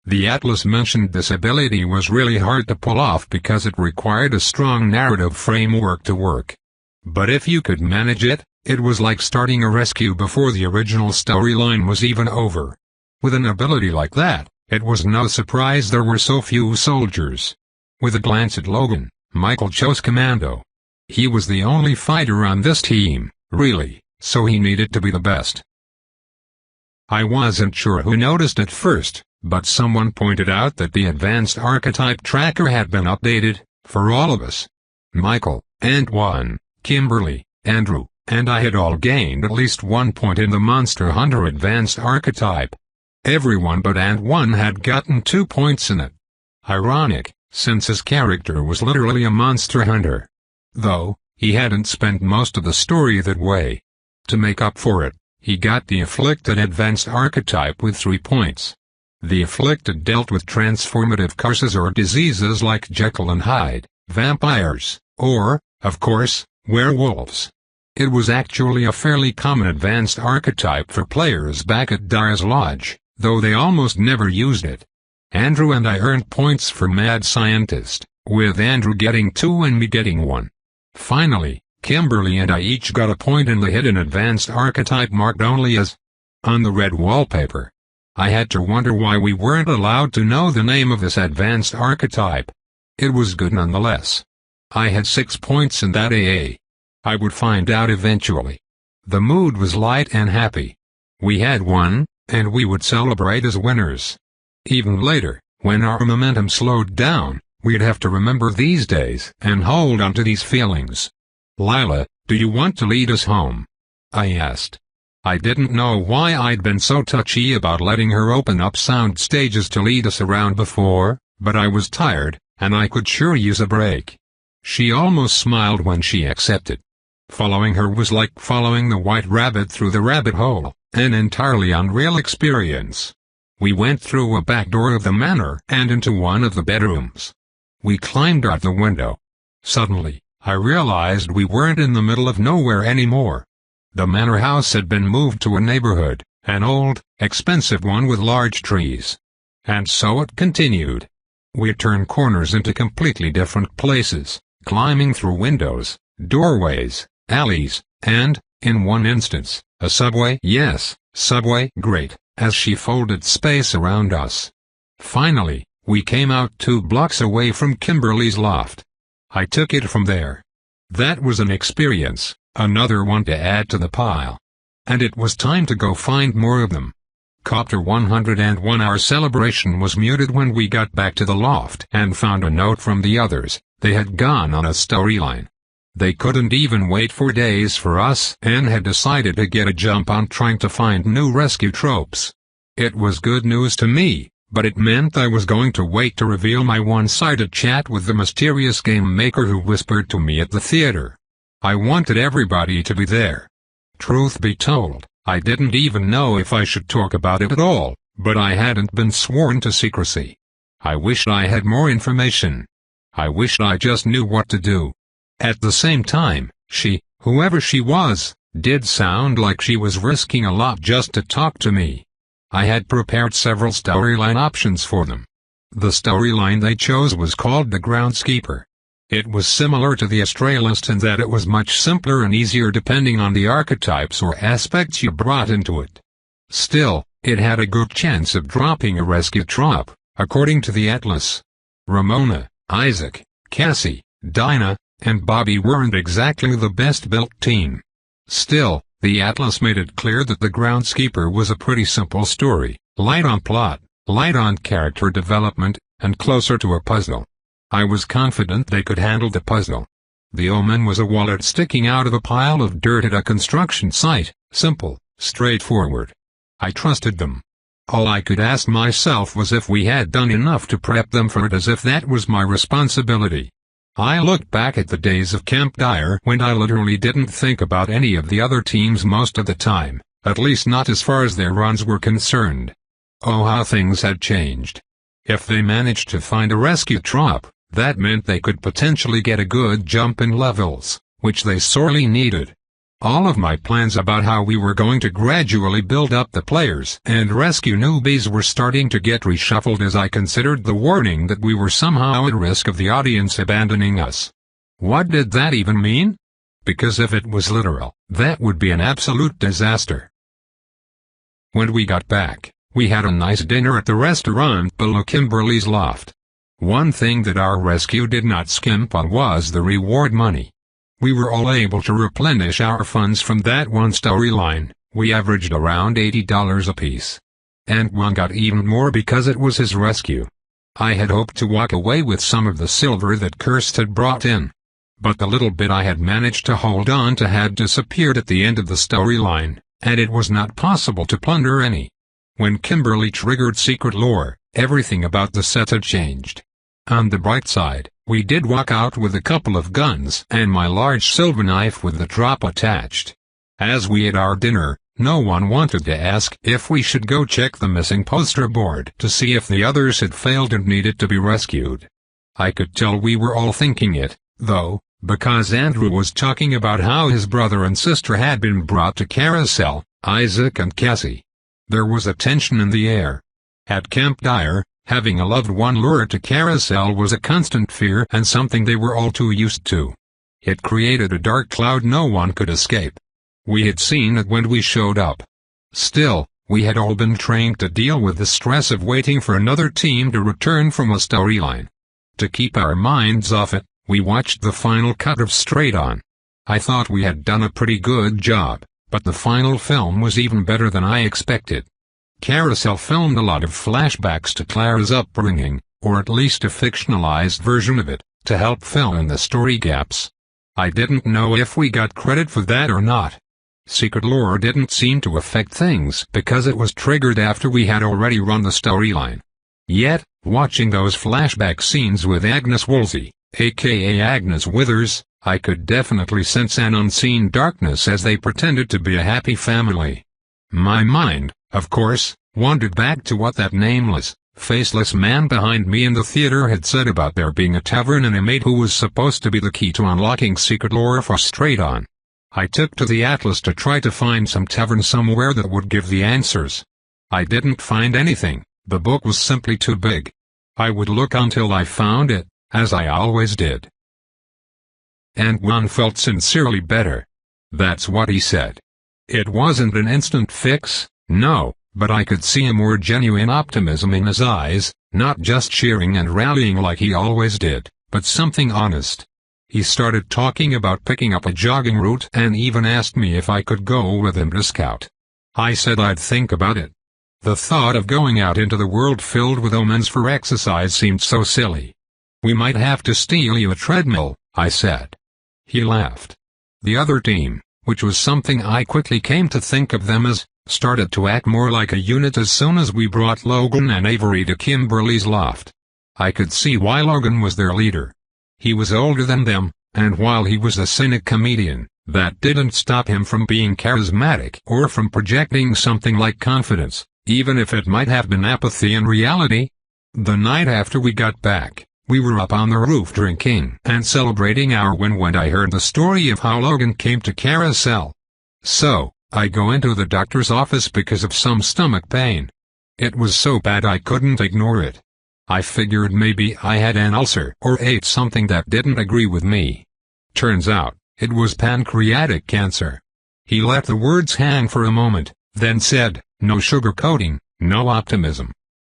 The Atlas mentioned this ability was really hard to pull off because it required a strong narrative framework to work. But if you could manage it, it was like starting a rescue before the original storyline was even over. With an ability like that, it was no surprise there were so few soldiers. With a glance at Logan, Michael chose Commando. He was the only fighter on this team, really, so he needed to be the best. I wasn't sure who noticed at first, but someone pointed out that the advanced archetype tracker had been updated, for all of us. Michael, Ant 1, Kimberly, Andrew, and I had all gained at least 1 point in the Monster Hunter advanced archetype. Everyone but Ant 1 had gotten 2 points in it. Ironic, since his character was literally a monster hunter. Though, he hadn't spent most of the story that way. To make up for it, he got the Afflicted advanced archetype with 3 points. The Afflicted dealt with transformative curses or diseases like Jekyll and Hyde, vampires, or, of course, werewolves. It was actually a fairly common advanced archetype for players back at Dyer's Lodge, though they almost never used it. Andrew and I earned points for Mad Scientist, with Andrew getting 2 and me getting 1. Finally, Kimberly and I each got a point in the hidden advanced archetype marked only as on the red wallpaper. I had to wonder why we weren't allowed to know the name of this advanced archetype. It was good nonetheless. I had 6 points in that AA. I would find out eventually. The mood was light and happy. We had won, and we would celebrate as winners. Even later, when our momentum slowed down, We'd have to remember these days and hold on to these feelings. "Lila, do you want to lead us home?" I asked. I didn't know why I'd been so touchy about letting her open up sound stages to lead us around before, but I was tired, and I could sure use a break. She almost smiled when she accepted. Following her was like following the white rabbit through the rabbit hole, an entirely unreal experience. We went through a back door of the manor and into one of the bedrooms. We climbed out the window. Suddenly, I realized we weren't in the middle of nowhere anymore. The manor house had been moved to a neighborhood, an old, expensive one with large trees. And so it continued. We turned corners into completely different places, climbing through windows, doorways, alleys, and, in one instance, a subway. Yes, subway. Great, as she folded space around us. Finally, we came out 2 blocks away from Kimberly's loft. I took it from there. That was an experience, another one to add to the pile. And it was time to go find more of them. Copter 101. Our celebration was muted when we got back to the loft and found a note from the others. They had gone on a storyline. They couldn't even wait 4 days for us and had decided to get a jump on trying to find new rescue tropes. It was good news to me, but it meant I was going to wait to reveal my one-sided chat with the mysterious game maker who whispered to me at the theater. I wanted everybody to be there. Truth be told, I didn't even know if I should talk about it at all, but I hadn't been sworn to secrecy. I wished I had more information. I wished I just knew what to do. At the same time, she, whoever she was, did sound like she was risking a lot just to talk to me. I had prepared several storyline options for them. The storyline they chose was called The Groundskeeper. It was similar to the Astralis in that it was much simpler and easier depending on the archetypes or aspects you brought into it. Still, it had a good chance of dropping a rescue trope, according to the Atlas. Ramona, Isaac, Cassie, Dinah, and Bobby weren't exactly the best-built team. Still, the Atlas made it clear that The Groundskeeper was a pretty simple story, light on plot, light on character development, and closer to a puzzle. I was confident they could handle the puzzle. The omen was a wallet sticking out of a pile of dirt at a construction site, simple, straightforward. I trusted them. All I could ask myself was if we had done enough to prep them for it, as if that was my responsibility. I looked back at the days of Camp Dyer when I literally didn't think about any of the other teams most of the time, at least not as far as their runs were concerned. Oh, how things had changed. If they managed to find a rescue trop, that meant they could potentially get a good jump in levels, which they sorely needed. All of my plans about how we were going to gradually build up the players and rescue newbies were starting to get reshuffled as I considered the warning that we were somehow at risk of the audience abandoning us. What did that even mean? Because if it was literal, that would be an absolute disaster. When we got back, we had a nice dinner at the restaurant below Kimberly's loft. One thing that our rescue did not skimp on was the reward money. We were all able to replenish our funds from that one storyline. We averaged around $80 apiece. And one got even more because it was his rescue. I had hoped to walk away with some of the silver that Kirst had brought in. But the little bit I had managed to hold on to had disappeared at the end of the storyline, and it was not possible to plunder any. When Kimberly triggered Secret Lore, everything about the set had changed. On the bright side, we did walk out with a couple of guns and my large silver knife with the drop attached. As we ate our dinner, no one wanted to ask if we should go check the missing poster board to see if the others had failed and needed to be rescued. I could tell we were all thinking it, though, because Andrew was talking about how his brother and sister had been brought to Carousel, Isaac and Cassie. There was a tension in the air. At Camp Dyer, having a loved one lured to Carousel was a constant fear and something they were all too used to. It created a dark cloud no one could escape. We had seen it when we showed up. Still, we had all been trained to deal with the stress of waiting for another team to return from a storyline. To keep our minds off it, we watched the final cut of Straight On. I thought we had done a pretty good job, but the final film was even better than I expected. Carousel filmed a lot of flashbacks to Clara's upbringing, or at least a fictionalized version of it, to help fill in the story gaps. I didn't know if we got credit for that or not. Secret lore didn't seem to affect things because it was triggered after we had already run the storyline. Yet, watching those flashback scenes with Agnes Woolsey, aka Agnes Withers, I could definitely sense an unseen darkness as they pretended to be a happy family. My mind, of course, wandered back to what that nameless, faceless man behind me in the theater had said about there being a tavern and a maid who was supposed to be the key to unlocking secret lore for Straight On. I took to the atlas to try to find some tavern somewhere that would give the answers. I didn't find anything, the book was simply too big. I would look until I found it, as I always did. And one felt sincerely better. That's what he said. It wasn't an instant fix, no, but I could see a more genuine optimism in his eyes, not just cheering and rallying like he always did, but something honest. He started talking about picking up a jogging route and even asked me if I could go with him to scout. I said I'd think about it. The thought of going out into the world filled with omens for exercise seemed so silly. We might have to steal you a treadmill, I said. He laughed. The other team, which was something I quickly came to think of them as, started to act more like a unit as soon as we brought Logan and Avery to Kimberly's loft. I could see why Logan was their leader. He was older than them, and while he was a cynic comedian, that didn't stop him from being charismatic or from projecting something like confidence, even if it might have been apathy in reality. The night after we got back, we were up on the roof drinking and celebrating our win when I heard the story of how Logan came to Carousel. So, I go into the doctor's office because of some stomach pain. It was so bad I couldn't ignore it. I figured maybe I had an ulcer or ate something that didn't agree with me. Turns out, it was pancreatic cancer. He let the words hang for a moment, then said, "No sugarcoating, no optimism.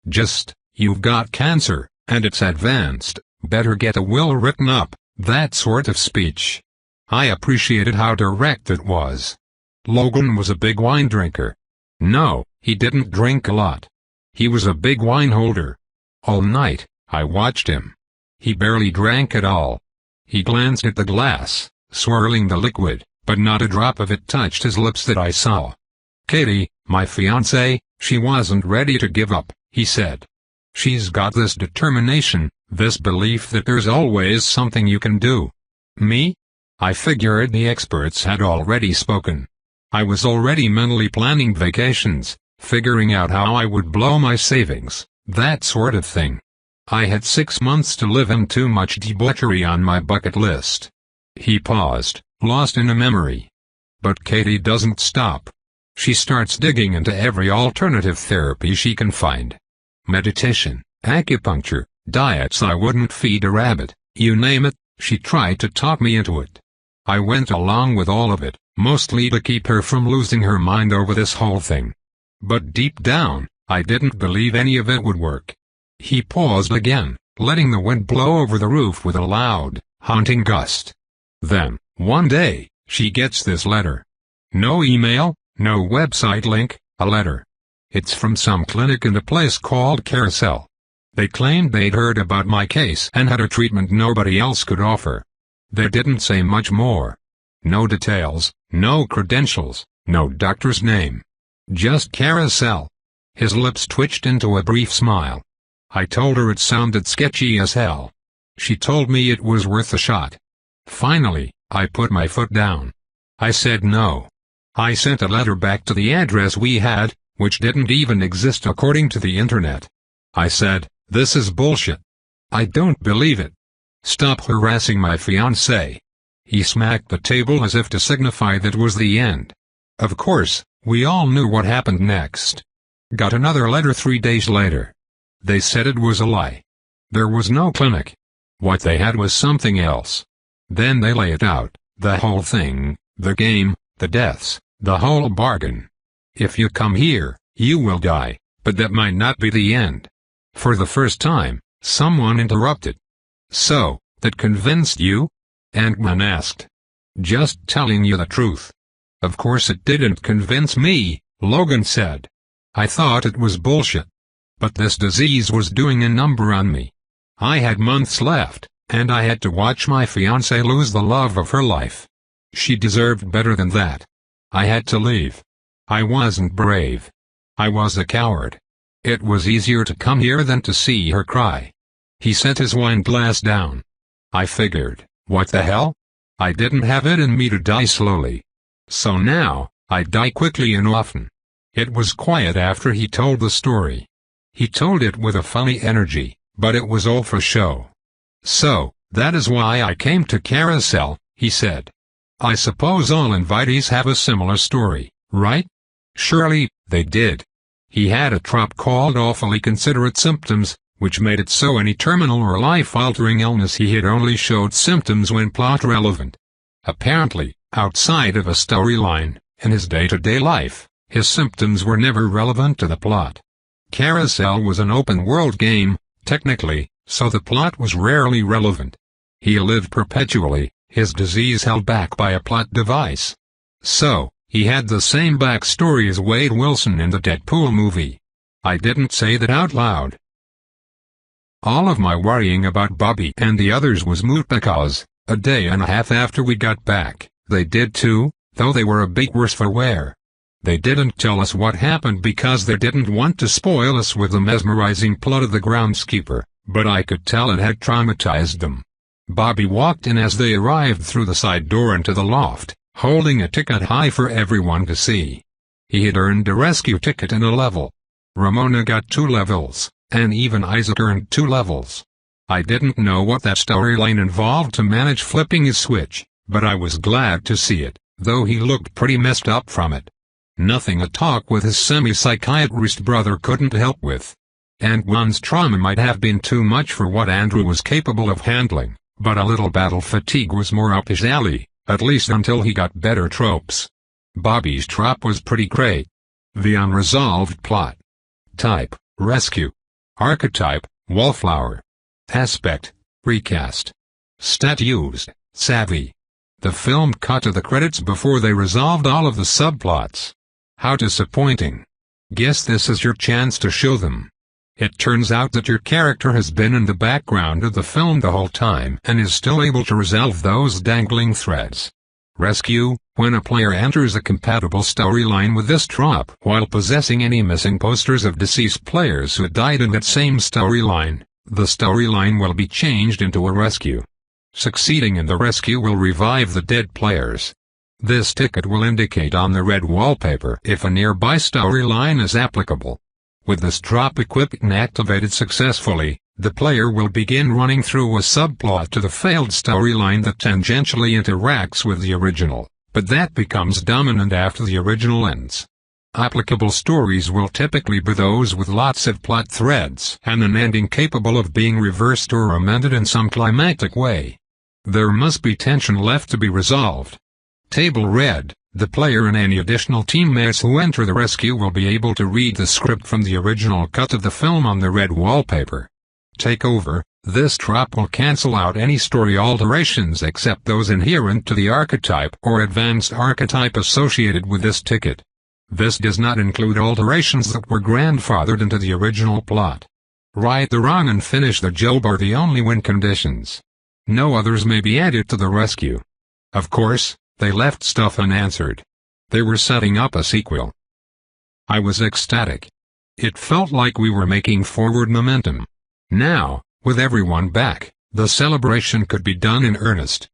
Just, you've got cancer, and it's advanced, better get a will written up," that sort of speech. I appreciated how direct it was. Logan was a big wine drinker. No, he didn't drink a lot. He was a big wine holder. All night, I watched him. He barely drank at all. He glanced at the glass, swirling the liquid, but not a drop of it touched his lips that I saw. "Katie, my fiancée, she wasn't ready to give up," he said. "She's got this determination, this belief that there's always something you can do." Me? I figured the experts had already spoken. I was already mentally planning vacations, figuring out how I would blow my savings, that sort of thing. I had 6 months to live and too much debauchery on my bucket list. He paused, lost in a memory. But Katie doesn't stop. She starts digging into every alternative therapy she can find. Meditation, acupuncture, diets I wouldn't feed a rabbit, you name it, she tried to talk me into it. I went along with all of it, mostly to keep her from losing her mind over this whole thing. But deep down, I didn't believe any of it would work. He paused again, letting the wind blow over the roof with a loud, haunting gust. Then, one day, she gets this letter. No email, no website link, a letter. It's from some clinic in a place called Carousel. They claimed they'd heard about my case and had a treatment nobody else could offer. They didn't say much more. No details, no credentials, no doctor's name. Just Carousel. His lips twitched into a brief smile. I told her it sounded sketchy as hell. She told me it was worth a shot. Finally, I put my foot down. I said no. I sent a letter back to the address we had, which didn't even exist according to the internet. I said, "This is bullshit. I don't believe it. Stop harassing my fiancé." He smacked the table as if to signify that was the end. Of course, we all knew what happened next. Got another letter 3 days later. They said it was a lie. There was no clinic. What they had was something else. Then they lay it out, the whole thing, the game, the deaths, the whole bargain. If you come here, you will die, but that might not be the end. For the first time, someone interrupted. "So, that convinced you?" Ant-Man asked. "Just telling you the truth." "Of course it didn't convince me," Logan said. "I thought it was bullshit. But this disease was doing a number on me. I had months left, and I had to watch my fiancée lose the love of her life. She deserved better than that. I had to leave. I wasn't brave. I was a coward. It was easier to come here than to see her cry. He set his wine glass down. I figured, what the hell? I didn't have it in me to die slowly. So now, I die quickly and often. It was quiet after he told the story. He told it with a funny energy, but it was all for show. So, that is why I came to Carousel, he said. I suppose all invitees have a similar story, right? Surely, they did. He had a trop called awfully considerate symptoms, which made it so any terminal or life-altering illness he had only showed symptoms when plot relevant. Apparently, outside of a storyline, in his day-to-day life, his symptoms were never relevant to the plot. Carousel was an open-world game, technically, so the plot was rarely relevant. He lived perpetually, his disease held back by a plot device. So, he had the same backstory as Wade Wilson in the Deadpool movie. I didn't say that out loud. All of my worrying about Bobby and the others was moot because, a day and a half after we got back, they did too, though they were a bit worse for wear. They didn't tell us what happened because they didn't want to spoil us with the mesmerizing plot of the groundskeeper, but I could tell it had traumatized them. Bobby walked in as they arrived through the side door into the loft, holding a ticket high for everyone to see. He had earned a rescue ticket and a level. Ramona got 2 levels, and even Isaac earned 2 levels. I didn't know what that storyline involved to manage flipping his switch, but I was glad to see it, though he looked pretty messed up from it. Nothing a talk with his semi-psychiatrist brother couldn't help with. And one's trauma might have been too much for what Andrew was capable of handling, but a little battle fatigue was more up his alley, at least until he got better tropes. Bobby's trop was pretty great. The unresolved plot. Type, rescue. Archetype, wallflower. Aspect, recast. Stat used, savvy. The film cut to the credits before they resolved all of the subplots. How disappointing. Guess this is your chance to show them. It turns out that your character has been in the background of the film the whole time and is still able to resolve those dangling threads. Rescue, when a player enters a compatible storyline with this trope while possessing any missing posters of deceased players who died in that same storyline, the storyline will be changed into a rescue. Succeeding in the rescue will revive the dead players. This ticket will indicate on the red wallpaper if a nearby storyline is applicable. With this drop equipped and activated successfully, the player will begin running through a subplot to the failed storyline that tangentially interacts with the original, but that becomes dominant after the original ends. Applicable stories will typically be those with lots of plot threads and an ending capable of being reversed or amended in some climactic way. There must be tension left to be resolved. Table read, the player and any additional teammates who enter the rescue will be able to read the script from the original cut of the film on the red wallpaper. Take over, this trope will cancel out any story alterations except those inherent to the archetype or advanced archetype associated with this ticket. This does not include alterations that were grandfathered into the original plot. Right the wrong and finish the job are the only win conditions. No others may be added to the rescue. Of course, they left stuff unanswered. They were setting up a sequel. I was ecstatic. It felt like we were making forward momentum. Now, with everyone back, the celebration could be done in earnest.